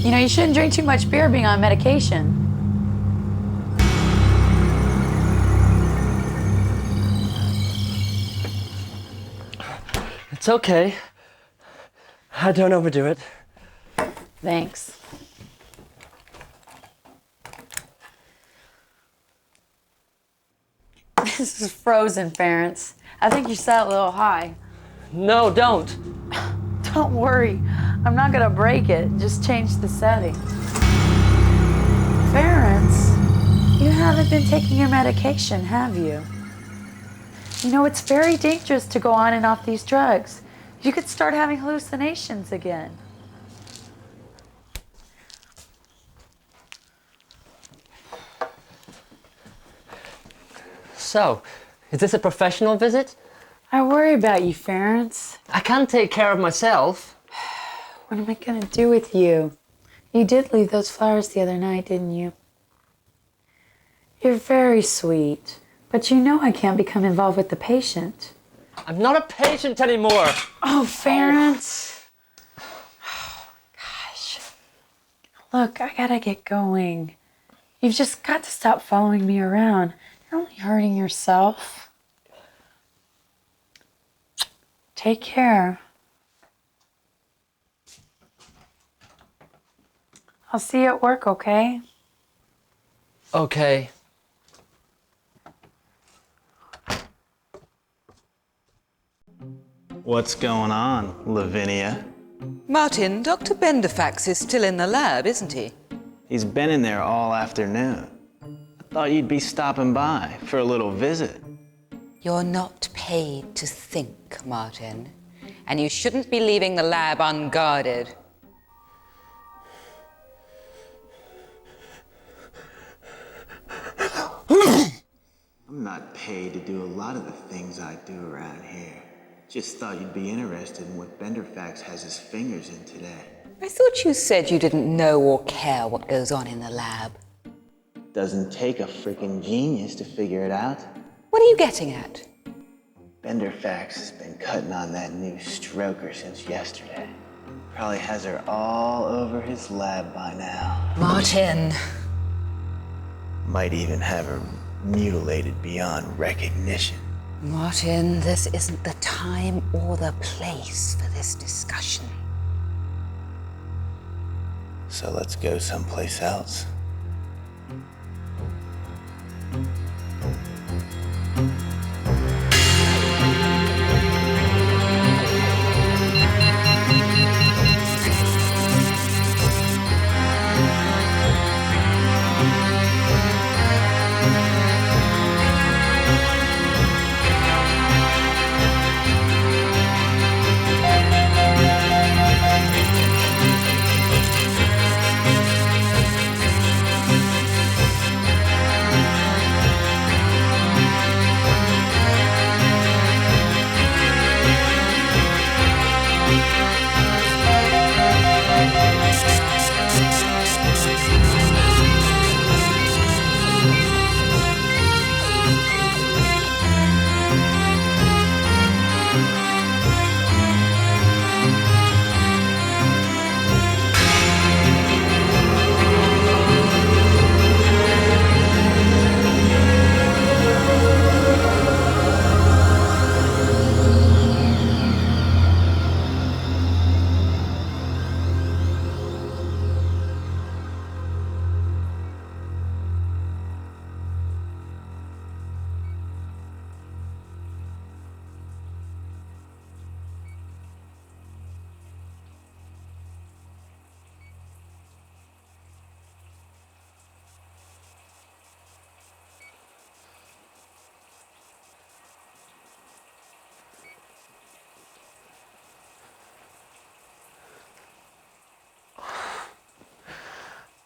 Speaker 8: You know, you shouldn't drink too much beer being on medication.
Speaker 12: It's okay. I don't overdo it.
Speaker 8: Thanks. This is frozen, Ference. I think you set it a little high.
Speaker 12: No, don't.
Speaker 8: Don't worry. I'm not gonna break it. Just change the setting. Ference, you haven't been taking your medication, have you? You know, it's very dangerous to go on and off these drugs. You could start having hallucinations again.
Speaker 12: So, is this a professional visit?
Speaker 8: I worry about you, Ference.
Speaker 12: I can't take care of myself.
Speaker 8: What am I gonna do with you? You did leave those flowers the other night, didn't you? You're very sweet, but you know I can't become involved with the patient.
Speaker 12: I'm not a patient anymore.
Speaker 8: Oh, Ference. Oh, gosh. Look, I gotta get going. You've just got to stop following me around. You're only hurting yourself. Take care. I'll see you at work, okay?
Speaker 12: Okay.
Speaker 10: What's going on, Lavinia?
Speaker 15: Martin, Dr. Benderfax is still in the lab, isn't he?
Speaker 10: He's been in there all afternoon. I thought you'd be stopping by for a little visit.
Speaker 15: You're not paid to think, Martin. And you shouldn't be leaving the lab unguarded.
Speaker 10: I'm not paid to do a lot of the things I do around here. Just thought you'd be interested in what Benderfax has his fingers in today.
Speaker 15: I thought you said you didn't know or care what goes on in the lab.
Speaker 10: Doesn't take a freaking genius to figure it out.
Speaker 15: What are you getting at?
Speaker 10: Benderfax has been cutting on that new stroker since yesterday. Probably has her all over his lab by now.
Speaker 15: Martin.
Speaker 10: Might even have her mutilated beyond recognition.
Speaker 15: Martin, this isn't the time or the place for this discussion.
Speaker 10: So let's go someplace else.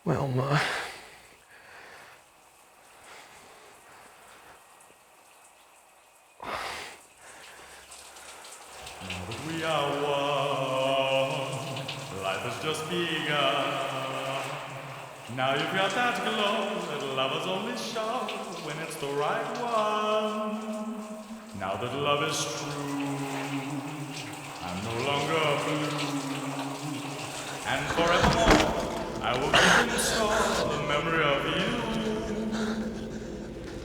Speaker 5: Well, Ma.
Speaker 16: We are one. Life has just begun. Now you've got that glow that lovers only show when it's the right one. Now that love is true, I'm no longer blue. And forevermore, I will keep in store the memory of you.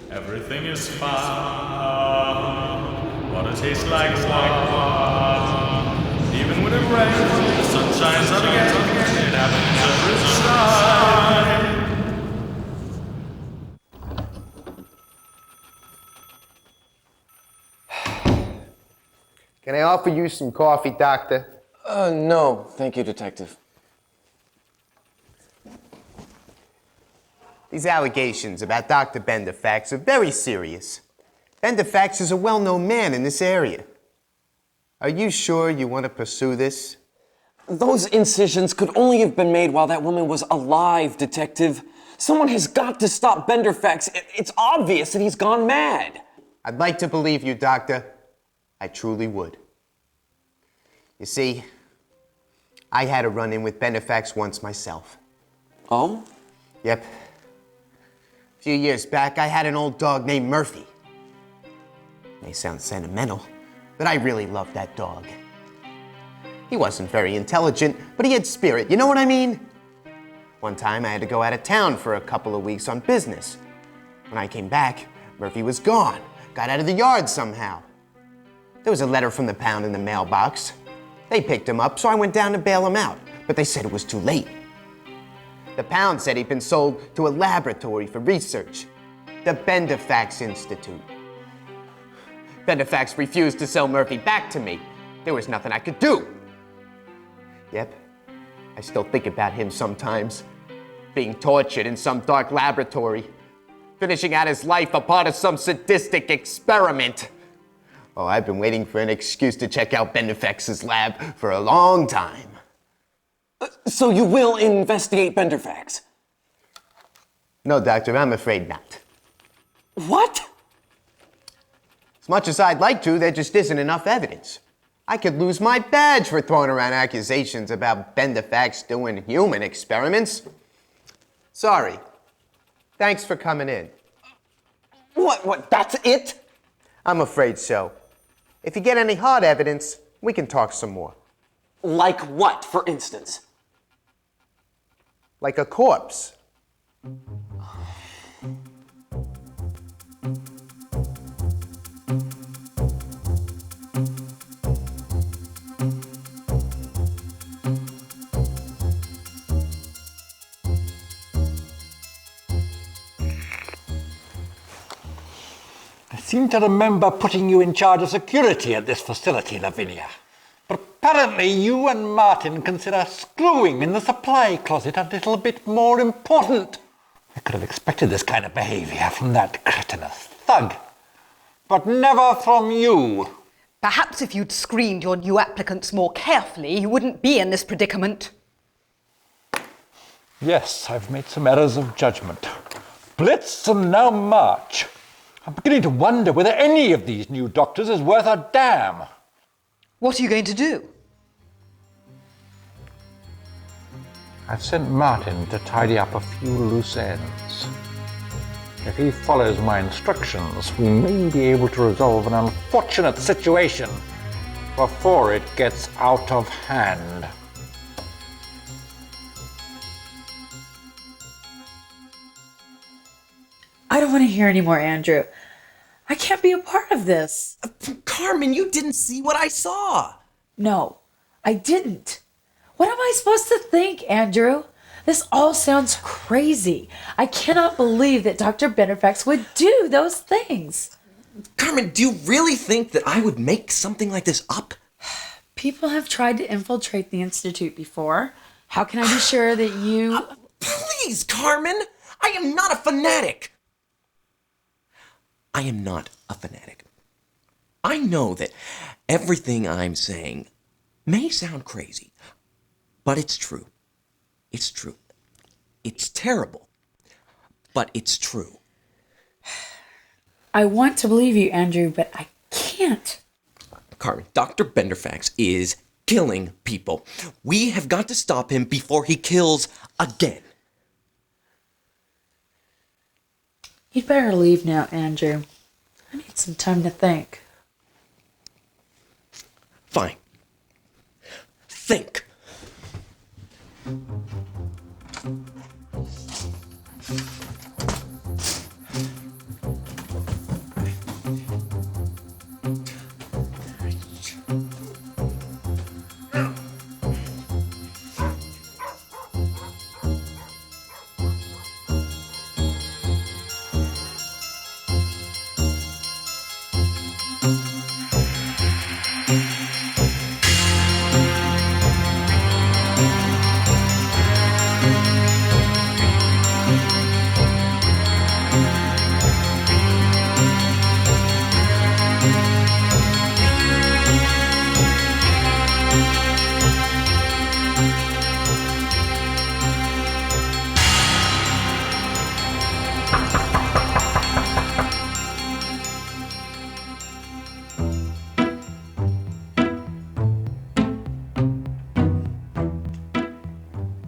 Speaker 16: Everything is fine. What it tastes like wine. Even when it rains, the sun shines out again. It happens every time.
Speaker 17: Can I offer you some coffee, Doctor?
Speaker 5: No, thank you, Detective.
Speaker 17: These allegations about Dr. Benderfax are very serious. Benderfax is a well-known man in this area. Are you sure you want to pursue this?
Speaker 5: Those incisions could only have been made while that woman was alive, Detective. Someone has got to stop Benderfax. It's obvious that he's gone mad.
Speaker 17: I'd like to believe you, Doctor. I truly would. You see, I had a run-in with Benderfax once myself.
Speaker 5: Oh?
Speaker 17: Yep. A few years back, I had an old dog named Murphy. May sound sentimental, but I really loved that dog. He wasn't very intelligent, but he had spirit, you know what I mean? One time I had to go out of town for a couple of weeks on business. When I came back, Murphy was gone, got out of the yard somehow. There was a letter from the pound in the mailbox. They picked him up, so I went down to bail him out, but they said it was too late. The pound said he'd been sold to a laboratory for research, the Benderfax Institute. Benderfax refused to sell Murphy back to me. There was nothing I could do. Yep, I still think about him sometimes, being tortured in some dark laboratory, finishing out his life a part of some sadistic experiment. Oh, I've been waiting for an excuse to check out Benderfax's lab for a long time.
Speaker 5: So you will investigate Benderfax?
Speaker 17: No, Doctor, I'm afraid not.
Speaker 5: What?
Speaker 17: As much as I'd like to, there just isn't enough evidence. I could lose my badge for throwing around accusations about Benderfax doing human experiments. Sorry. Thanks for coming in.
Speaker 5: What, that's it?
Speaker 17: I'm afraid so. If you get any hard evidence, we can talk some more.
Speaker 5: Like what, for instance?
Speaker 17: Like a corpse.
Speaker 7: I seem to remember putting you in charge of security at this facility, Lavinia. But apparently you and Martin consider screwing in the supply closet a little bit more important. I could have expected this kind of behavior from that cretinous thug. But never from you.
Speaker 13: Perhaps if you'd screened your new applicants more carefully, you wouldn't be in this predicament.
Speaker 7: Yes, I've made some errors of judgment. Blitz and now March. I'm beginning to wonder whether any of these new doctors is worth a damn.
Speaker 13: What are you going to do?
Speaker 7: I've sent Martin to tidy up a few loose ends. If he follows my instructions, we may be able to resolve an unfortunate situation before it gets out of hand.
Speaker 8: I don't want to hear any more, Andrew. I can't be a part of this.
Speaker 3: Carmen, you didn't see what I saw.
Speaker 8: No, I didn't. What am I supposed to think, Andrew? This all sounds crazy. I cannot believe that Dr. Benderfax would do those things.
Speaker 3: Carmen, do you really think that I would make something like this up?
Speaker 8: People have tried to infiltrate the Institute before. How can I be sure that you...
Speaker 3: Please, Carmen! I am not a fanatic! I am not a fanatic. I know that everything I'm saying may sound crazy, but it's true. It's true. It's terrible, but it's true.
Speaker 8: I want to believe you, Andrew, but I can't.
Speaker 3: Carmen, Dr. Benderfax is killing people. We have got to stop him before he kills again.
Speaker 8: You'd better leave now, Andrew. I need some time to think.
Speaker 3: Fine. Think.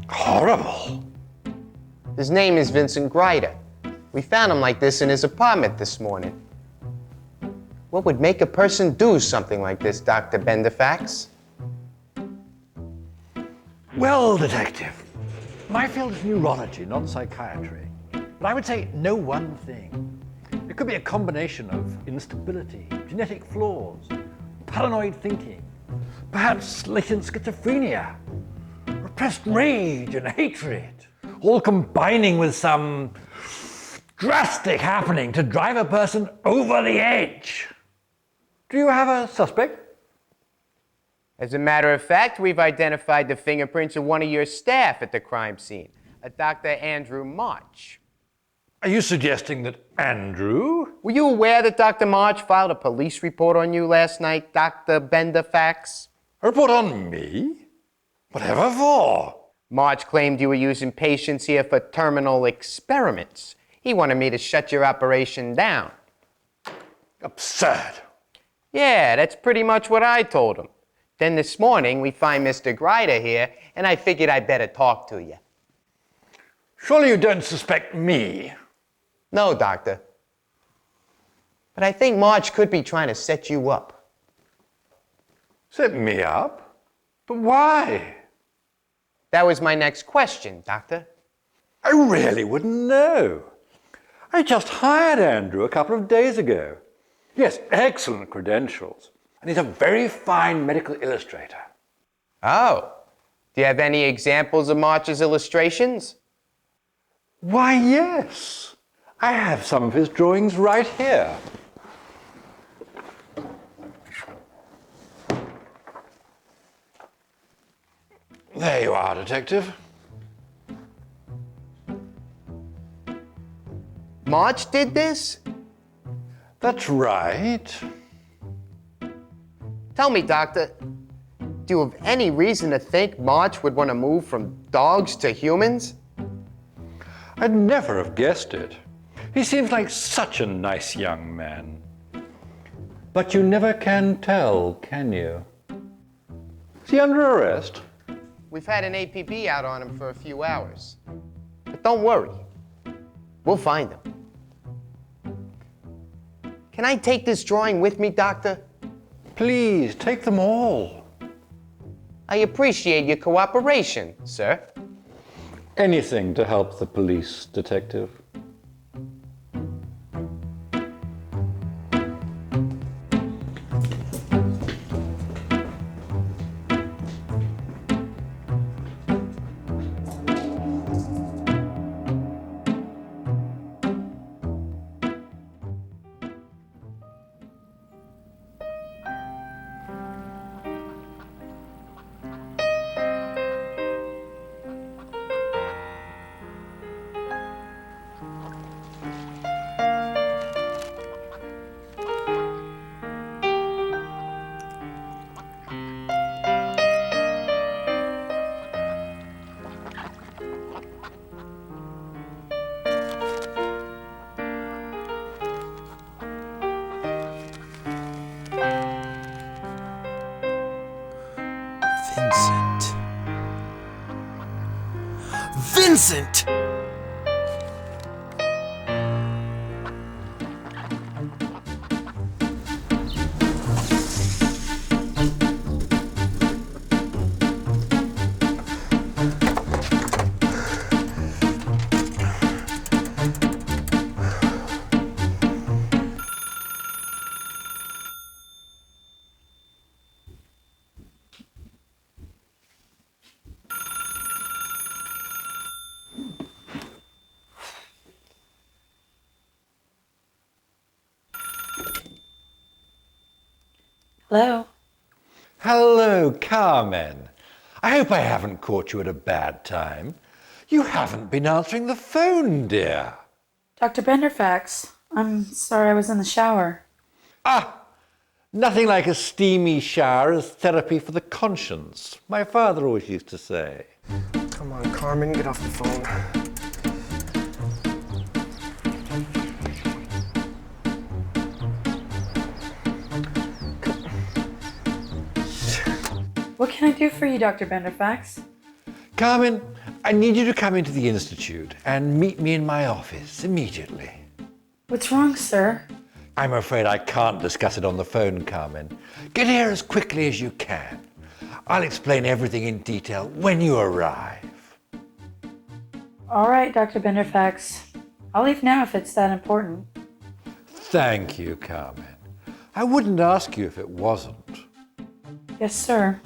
Speaker 7: Horrible.
Speaker 17: His name is Vincent Grider. We found him like this in his apartment this morning. What would make a person do something like this, Dr. Benderfax?
Speaker 7: Well, Detective, my field is neurology, not psychiatry. But I would say no one thing. It could be a combination of instability, genetic flaws, paranoid thinking, perhaps latent schizophrenia, repressed rage and hatred, all combining with some drastic happening to drive a person over the edge. Do you have a suspect?
Speaker 17: As a matter of fact, we've identified the fingerprints of one of your staff at the crime scene, a Dr. Andrew March.
Speaker 7: Are you suggesting that Andrew?
Speaker 17: Were you aware that Dr. March filed a police report on you last night, Dr. Benderfax?
Speaker 7: A report on me? Whatever for?
Speaker 17: March claimed you were using patients here for terminal experiments. He wanted me to shut your operation down.
Speaker 7: Absurd.
Speaker 17: Yeah, that's pretty much what I told him. Then this morning, we find Mr. Grider here, and I figured I'd better talk to you.
Speaker 7: Surely you don't suspect me?
Speaker 17: No, Doctor. But I think March could be trying to set you up.
Speaker 7: Set me up? But why?
Speaker 17: That was my next question, Doctor.
Speaker 7: I really wouldn't know. I just hired Andrew a couple of days ago. Yes, excellent credentials. And he's a very fine medical illustrator.
Speaker 17: Oh. Do you have any examples of March's illustrations?
Speaker 7: Why, yes. I have some of his drawings right here. There you are, Detective.
Speaker 17: March did this?
Speaker 7: That's right.
Speaker 17: Tell me, Doctor, do you have any reason to think March would want to move from dogs to humans?
Speaker 7: I'd never have guessed it. He seems like such a nice young man. But you never can tell, can you? Is he under arrest?
Speaker 17: We've had an APB out on him for a few hours. But don't worry. We'll find him. Can I take this drawing with me, Doctor?
Speaker 7: Please, take them all.
Speaker 17: I appreciate your cooperation, sir.
Speaker 7: Anything to help the police, Detective.
Speaker 3: Vincent!
Speaker 8: Hello?
Speaker 7: Hello, Carmen. I hope I haven't caught you at a bad time. You haven't been answering the phone, dear.
Speaker 8: Dr. Benderfax, I'm sorry I was in the shower.
Speaker 7: Nothing like a steamy shower as therapy for the conscience, my father always used to say.
Speaker 5: Come on, Carmen, get off the phone.
Speaker 8: What can I do for you, Dr. Benderfax?
Speaker 7: Carmen, I need you to come into the Institute and meet me in my office immediately.
Speaker 8: What's wrong, sir?
Speaker 7: I'm afraid I can't discuss it on the phone, Carmen. Get here as quickly as you can. I'll explain everything in detail when you arrive.
Speaker 8: All right, Dr. Benderfax. I'll leave now if it's that important.
Speaker 7: Thank you, Carmen. I wouldn't ask you if it wasn't.
Speaker 8: Yes, sir.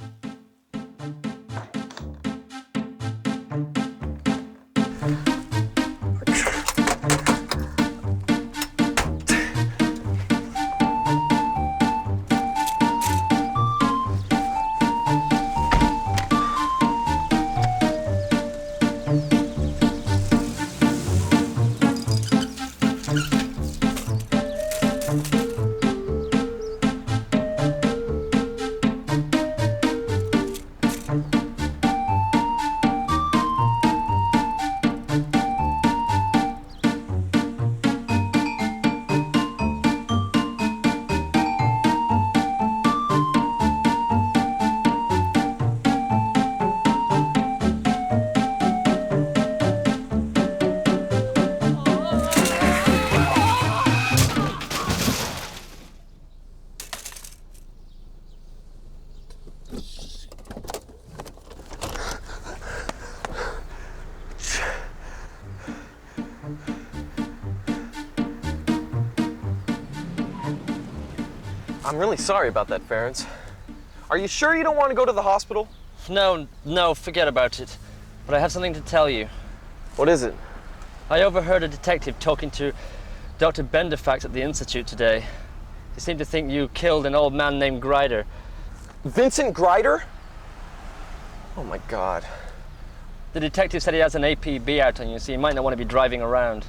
Speaker 5: I'm really sorry about that, Ferenc. Are you sure you don't want to go to the hospital?
Speaker 12: No, forget about it. But I have something to tell you.
Speaker 5: What is it?
Speaker 12: I overheard a detective talking to Dr. Benderfax at the Institute today. He seemed to think you killed an old man named Grider.
Speaker 5: Vincent Grider? Oh my God.
Speaker 12: The detective said he has an APB out on you, so you might not want to be driving around.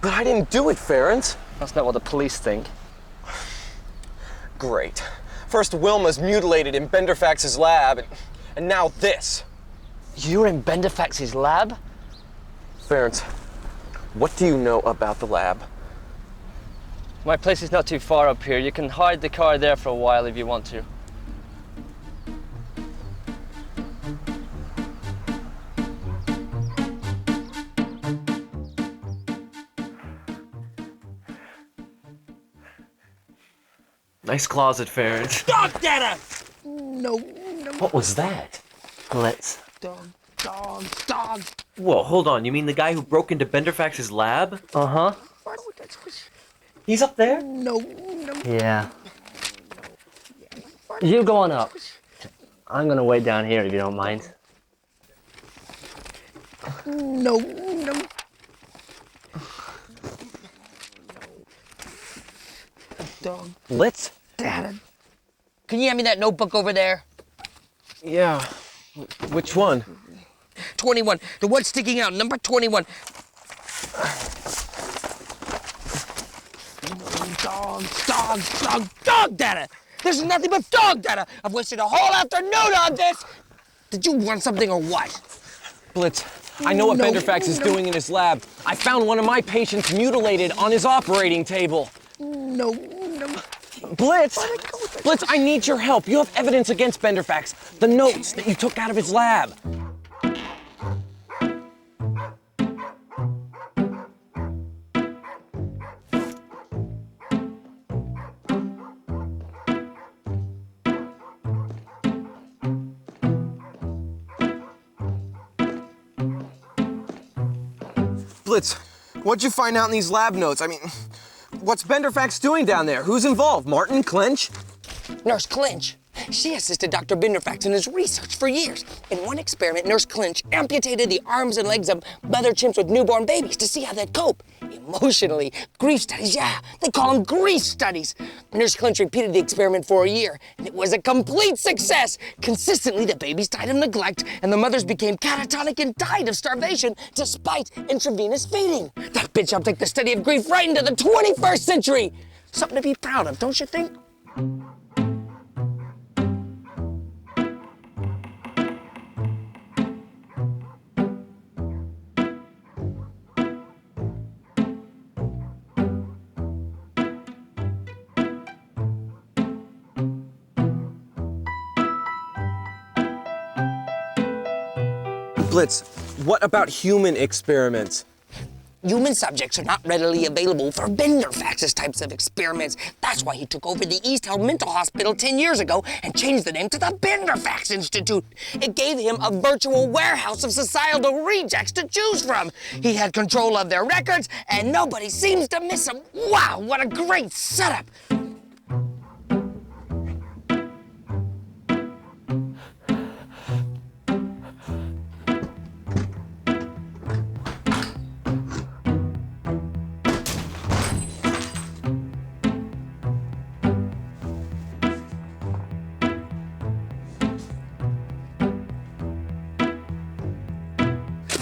Speaker 5: But I didn't do it, Ferenc.
Speaker 12: That's not what the police think.
Speaker 5: Great. First Wilma's mutilated in Benderfax's lab, and now this.
Speaker 12: You're in Benderfax's lab?
Speaker 5: Ferenc, what do you know about the lab?
Speaker 12: My place is not too far up here. You can hide the car there for a while if you want to.
Speaker 5: Nice closet, Ferenc.
Speaker 17: Dog data!
Speaker 18: No.
Speaker 5: What was that?
Speaker 12: Let's.
Speaker 18: Dog.
Speaker 5: Whoa, hold on. You mean the guy who broke into Benderfax's lab?
Speaker 12: Uh-huh.
Speaker 5: He's up there?
Speaker 18: No.
Speaker 12: Yeah. You go on up. I'm gonna wait down here if you don't mind.
Speaker 18: No. Dog.
Speaker 5: Blitz?
Speaker 18: Data. Can you hand me that notebook over there?
Speaker 5: Yeah. Which one?
Speaker 18: 21. The one sticking out. Number 21. Dog data! This is nothing but dog data! I've wasted a whole afternoon on this! Did you want something or what?
Speaker 5: Blitz, I know what Benderfax is doing in his lab. I found one of my patients mutilated on his operating table.
Speaker 18: No.
Speaker 5: Blitz, I need your help. You have evidence against Benderfax. The notes that you took out of his lab. Blitz, what'd you find out in these lab notes? I mean, what's Benderfax doing down there? Who's involved? Martin, Clinch?
Speaker 18: Nurse Clinch. She assisted Dr. Benderfax in his research for years. In one experiment, Nurse Clinch amputated the arms and legs of mother chimps with newborn babies to see how they'd cope. Emotionally. Grief studies, yeah. They call them grief studies. Nurse Clinch repeated the experiment for a year, and it was a complete success. Consistently, the babies died of neglect, and the mothers became catatonic and died of starvation despite intravenous feeding. That bitch helped take the study of grief right into the 21st century. Something to be proud of, don't you think?
Speaker 5: Blitz, what about human experiments?
Speaker 18: Human subjects are not readily available for Benderfax's types of experiments. That's why he took over the East Hill Mental Hospital 10 years ago and changed the name to the Benderfax Institute. It gave him a virtual warehouse of societal rejects to choose from. He had control of their records, and nobody seems to miss him. Wow, what a great setup!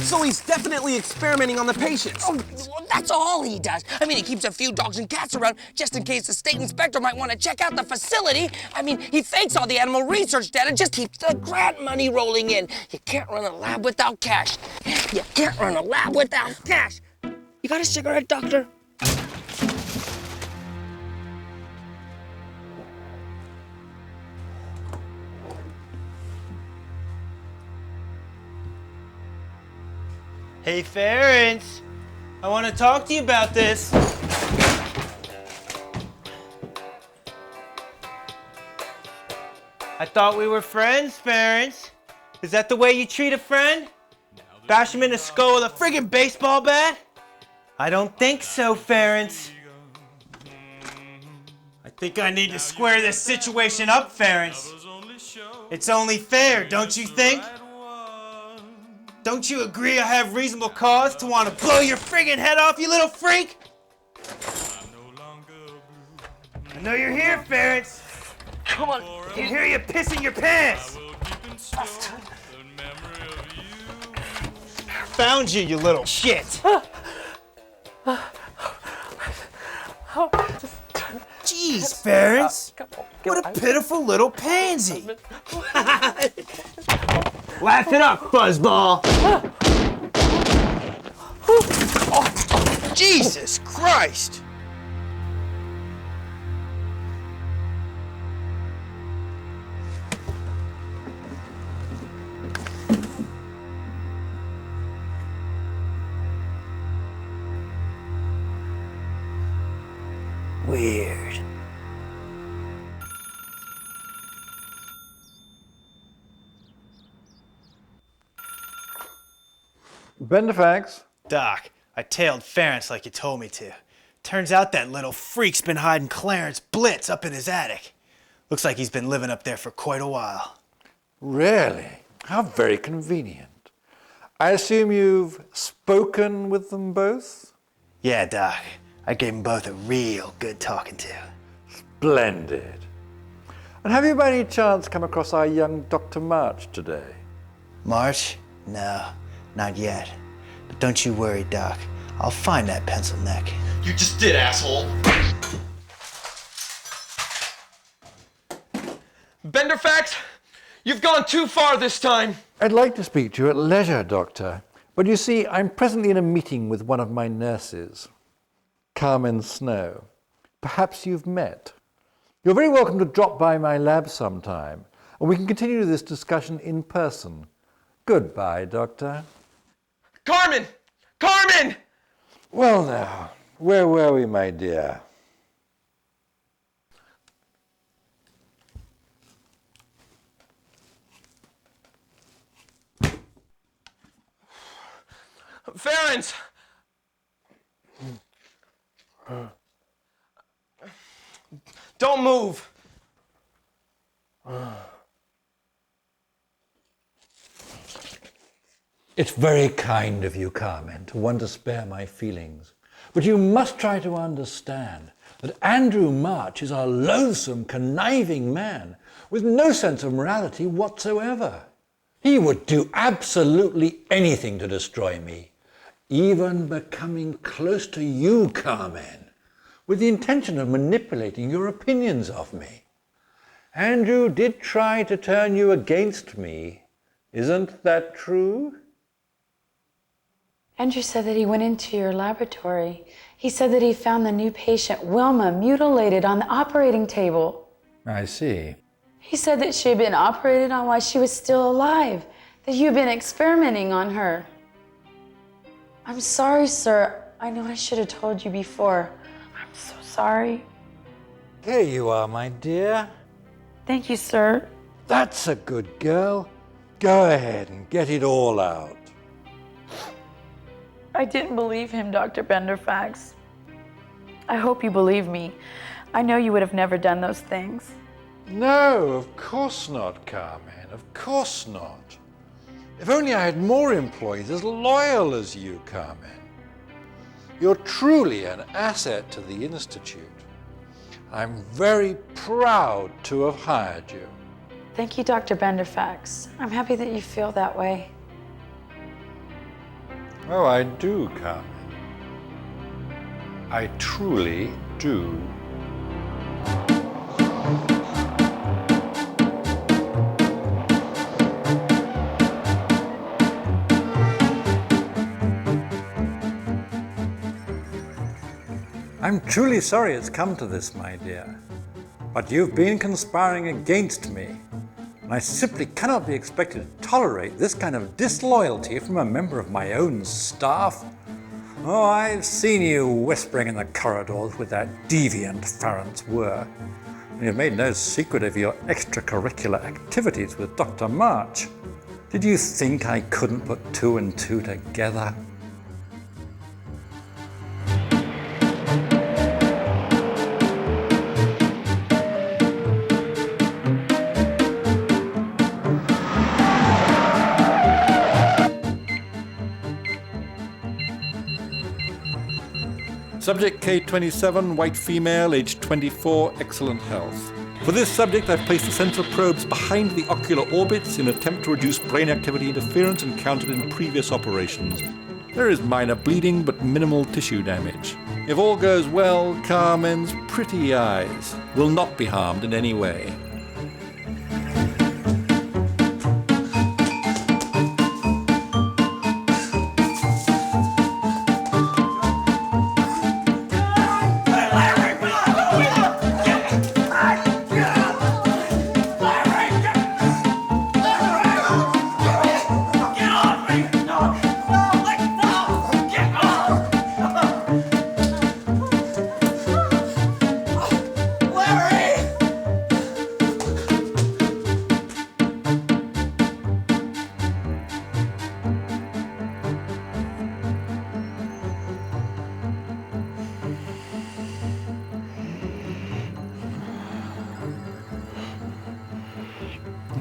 Speaker 5: So he's definitely experimenting on the patients.
Speaker 18: Oh, well, that's all he does. I mean, he keeps a few dogs and cats around just in case the state inspector might want to check out the facility. I mean, he fakes all the animal research data, just keeps the grant money rolling in. You can't run a lab without cash. You can't run a lab without cash. You got a cigarette, doctor?
Speaker 19: Hey, Ference, I want to talk to you about this. I thought we were friends, Ference. Is that the way you treat a friend? Bash him in the skull with a friggin' baseball bat? I don't think so, Ference. I think I need to square this situation up, Ference. It's only fair, don't you think? Don't you agree I have reasonable cause to want to blow your friggin' head off, you little freak? I know you're here, Ference. Come on. I can hear you pissing your pants. Found you, you little shit. Jeez, Ference. What a pitiful little pansy. Laugh it up, fuzzball. Oh, Jesus Christ. Weird.
Speaker 20: Benderfax?
Speaker 19: Doc, I tailed Ference like you told me to. Turns out that little freak's been hiding Clarence Blitz up in his attic. Looks like he's been living up there for quite a while.
Speaker 7: Really? How very convenient. I assume you've spoken with them both?
Speaker 19: Yeah, Doc. I gave them both a real good talking to.
Speaker 7: Splendid. And have you by any chance come across our young Dr. March today?
Speaker 19: March? No, not yet. But don't you worry, Doc. I'll find that pencil neck.
Speaker 5: You just did, asshole. Benderfax, you've gone too far this time.
Speaker 7: I'd like to speak to you at leisure, Doctor. But you see, I'm presently in a meeting with one of my nurses, Carmen Snow. Perhaps you've met. You're very welcome to drop by my lab sometime, and we can continue this discussion in person. Goodbye, Doctor.
Speaker 5: Carmen! Carmen!
Speaker 7: Well now, where were we, my dear?
Speaker 5: Ference! Don't move!
Speaker 7: It's very kind of you, Carmen, to want to spare my feelings. But you must try to understand that Andrew March is a loathsome, conniving man with no sense of morality whatsoever. He would do absolutely anything to destroy me, even becoming close to you, Carmen, with the intention of manipulating your opinions of me. Andrew did try to turn you against me. Isn't that true?
Speaker 8: Andrew said that he went into your laboratory. He said that he found the new patient, Wilma, mutilated on the operating table.
Speaker 7: I see.
Speaker 8: He said that she had been operated on while she was still alive, that you had been experimenting on her. I'm sorry, sir. I know I should have told you before. I'm so sorry.
Speaker 7: Here you are, my dear.
Speaker 8: Thank you, sir.
Speaker 7: That's a good girl. Go ahead and get it all out.
Speaker 8: I didn't believe him, Dr. Benderfax. I hope you believe me. I know you would have never done those things.
Speaker 7: No, of course not, Carmen. Of course not. If only I had more employees as loyal as you, Carmen. You're truly an asset to the Institute. I'm very proud to have hired you.
Speaker 8: Thank you, Dr. Benderfax. I'm happy that you feel that way.
Speaker 7: Oh, I do, Carmen. I truly do. I'm truly sorry it's come to this, my dear. But you've been conspiring against me. And I simply cannot be expected to tolerate this kind of disloyalty from a member of my own staff. Oh, I've seen you whispering in the corridors with that deviant Farrance Were. And you've made no secret of your extracurricular activities with Dr. March. Did you think I couldn't put two and two together? Subject K27, white female, age 24, excellent health. For this subject, I've placed the sensor probes behind the ocular orbits in an attempt to reduce brain activity interference encountered in previous operations. There is minor bleeding, but minimal tissue damage. If all goes well, Carmen's pretty eyes will not be harmed in any way.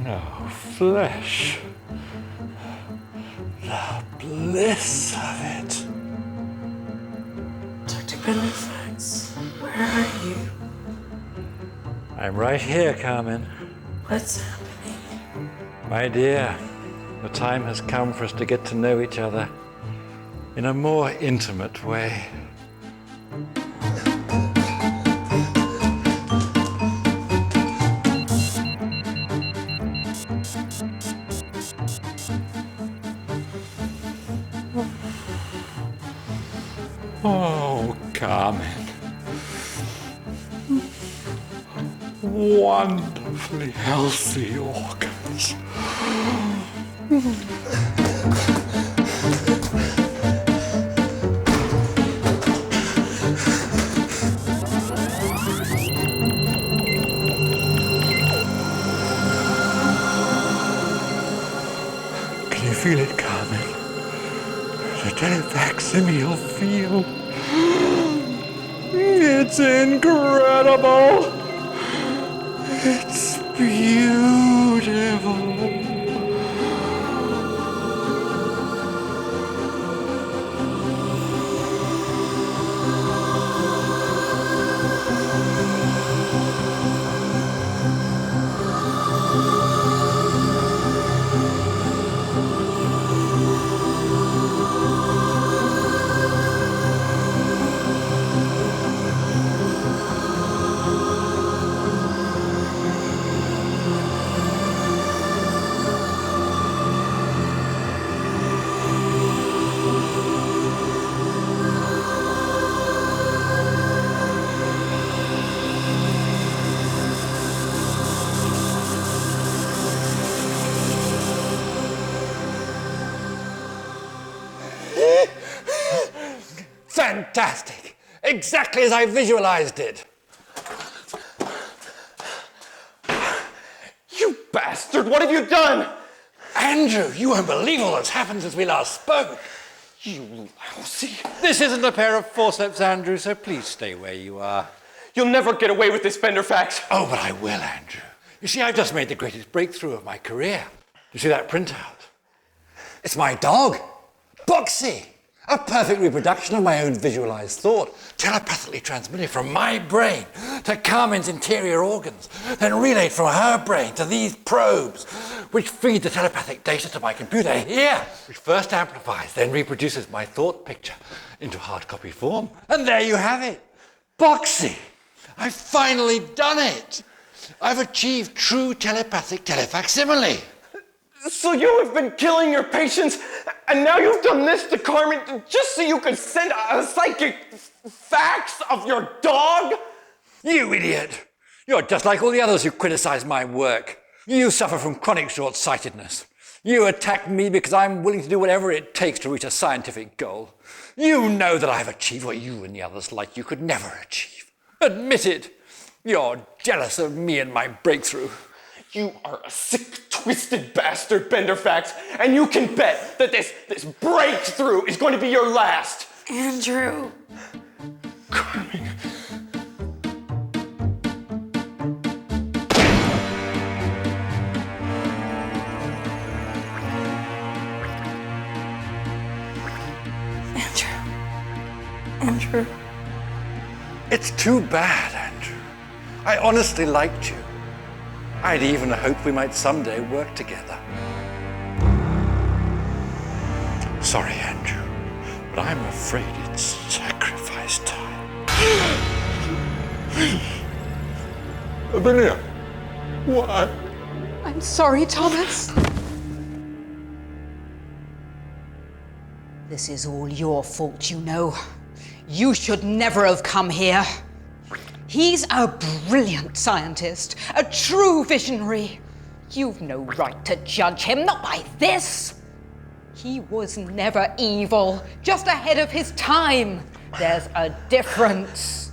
Speaker 7: Oh, flesh. The bliss of it.
Speaker 8: Dr. Benderfax, where are you?
Speaker 7: I'm right here, Carmen.
Speaker 8: What's happening?
Speaker 7: My dear, the time has come for us to get to know each other in a more intimate way. Oh, Carmen. Wonderfully healthy organs. Can you feel it, Carmen? The telefacsimial feel.
Speaker 20: It's incredible. It's beautiful.
Speaker 7: Fantastic! Exactly as I visualized it.
Speaker 5: You bastard! What have you done?
Speaker 7: Andrew, you won't believe all that's happened since we last spoke. You lousy. This isn't a pair of forceps, Andrew, so please stay where you are.
Speaker 5: You'll never get away with this, Benderfax.
Speaker 7: Oh, but I will, Andrew. You see, I've just made the greatest breakthrough of my career. You see that printout? It's my dog, Boxy. A perfect reproduction of my own visualized thought, telepathically transmitted from my brain to Carmen's interior organs, then relayed from her brain to these probes, which feed the telepathic data to my computer here, which first amplifies, then reproduces my thought picture into hard copy form. And there you have it. Boxy! I've finally done it! I've achieved true telepathic telefacsimile.
Speaker 5: So you have been killing your patients, and now you've done this to Carmen just so you could send a psychic fax of your dog?
Speaker 7: You idiot! You're just like all the others who criticize my work. You suffer from chronic short-sightedness. You attack me because I'm willing to do whatever it takes to reach a scientific goal. You know that I've achieved what you and the others like you could never achieve. Admit it. You're jealous of me and my breakthrough.
Speaker 5: You are a sick, twisted bastard, Benderfax, and you can bet that this breakthrough is going to be your last.
Speaker 8: Andrew.
Speaker 5: Carmen.
Speaker 8: Andrew.
Speaker 7: It's too bad, Andrew. I honestly liked you. I'd even hoped we might someday work together. Sorry, Andrew, but I'm afraid it's sacrifice time.
Speaker 20: Amelia, why?
Speaker 6: I'm sorry, Thomas. This is all your fault, you know. You should never have come here. He's a brilliant scientist, a true visionary. You've no right to judge him, not by this. He was never evil, just ahead of his time. There's a difference.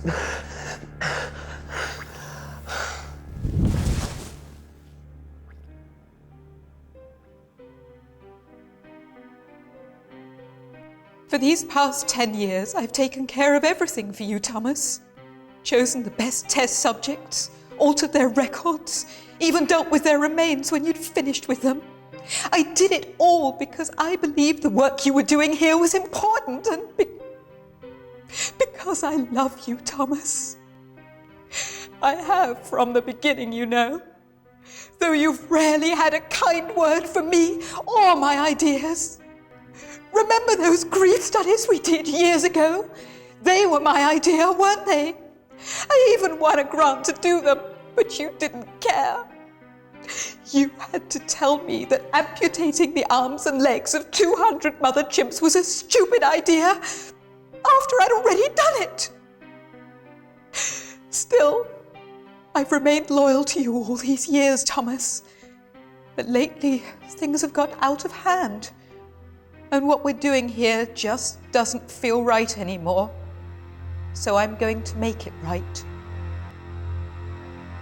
Speaker 6: For these past 10 years, I've taken care of everything for you, Thomas. Chosen the best test subjects, altered their records, even dealt with their remains when you'd finished with them. I did it all because I believed the work you were doing here was important and because I love you, Thomas. I have from the beginning, you know. Though you've rarely had a kind word for me or my ideas. Remember those grief studies we did years ago? They were my idea, weren't they? I even won a grant to do them, but you didn't care. You had to tell me that amputating the arms and legs of 200 mother chimps was a stupid idea after I'd already done it. Still, I've remained loyal to you all these years, Thomas. But lately, things have got out of hand. And what we're doing here just doesn't feel right anymore. So I'm going to make it right.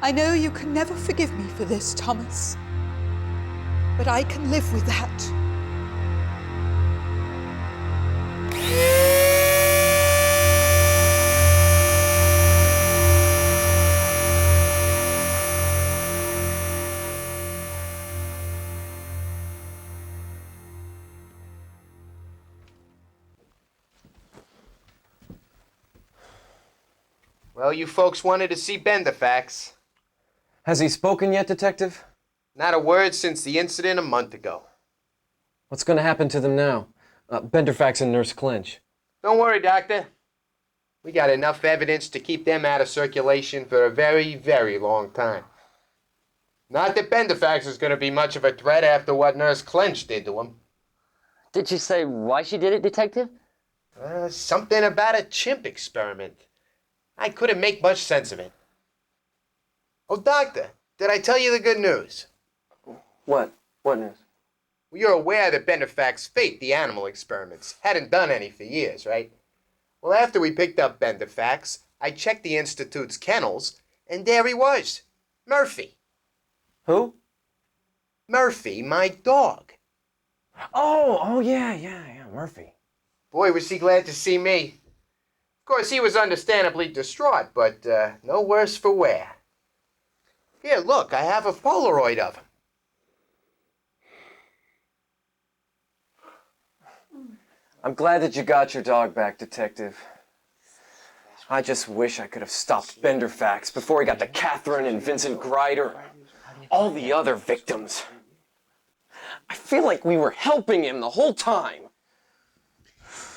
Speaker 6: I know you can never forgive me for this, Thomas. But I can live with that.
Speaker 17: Well, you folks wanted to see Benderfax.
Speaker 5: Has he spoken yet, Detective?
Speaker 17: Not a word since the incident a month ago.
Speaker 5: What's gonna happen to them now? Benderfax and Nurse Clinch.
Speaker 17: Don't worry, Doctor. We got enough evidence to keep them out of circulation for a very, very long time. Not that Benderfax is going to be much of a threat after what Nurse Clinch did to him.
Speaker 12: Did she say why she did it, Detective?
Speaker 17: Something about a chimp experiment. I couldn't make much sense of it. Oh, Doctor, did I tell you the good news?
Speaker 5: What? What news?
Speaker 17: Well, you're aware that Benderfax faked the animal experiments. Hadn't done any for years, right? Well, after we picked up Benderfax, I checked the Institute's kennels, and there he was. Murphy.
Speaker 5: Who?
Speaker 17: Murphy, my dog.
Speaker 5: Oh, yeah, Murphy.
Speaker 17: Boy, was he glad to see me. Of course, he was understandably distraught, but no worse for wear. Here, look, I have a Polaroid of him.
Speaker 5: I'm glad that you got your dog back, Detective. I just wish I could have stopped Benderfax before he got to Catherine and Vincent Grider. All the other victims. I feel like we were helping him the whole time.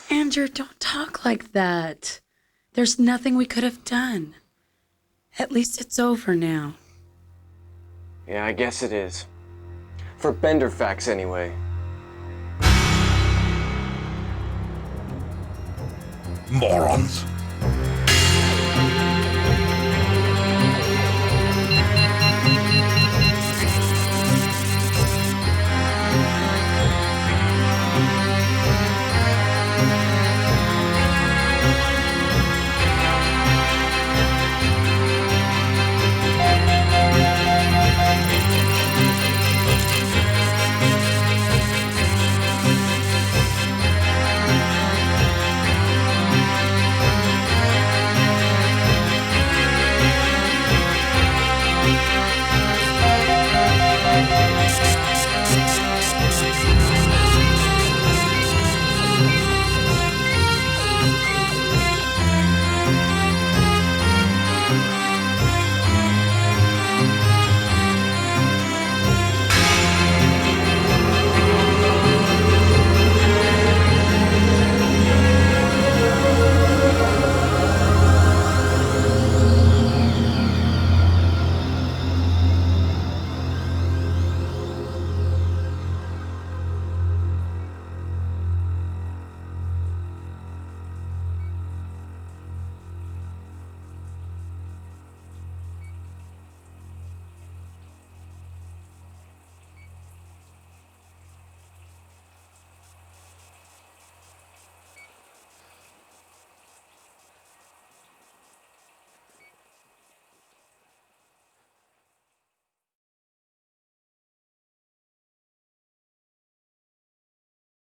Speaker 8: Andrew, don't talk like that. There's nothing we could have done. At least it's over now.
Speaker 5: Yeah, I guess it is. For Benderfax, anyway.
Speaker 20: Morons.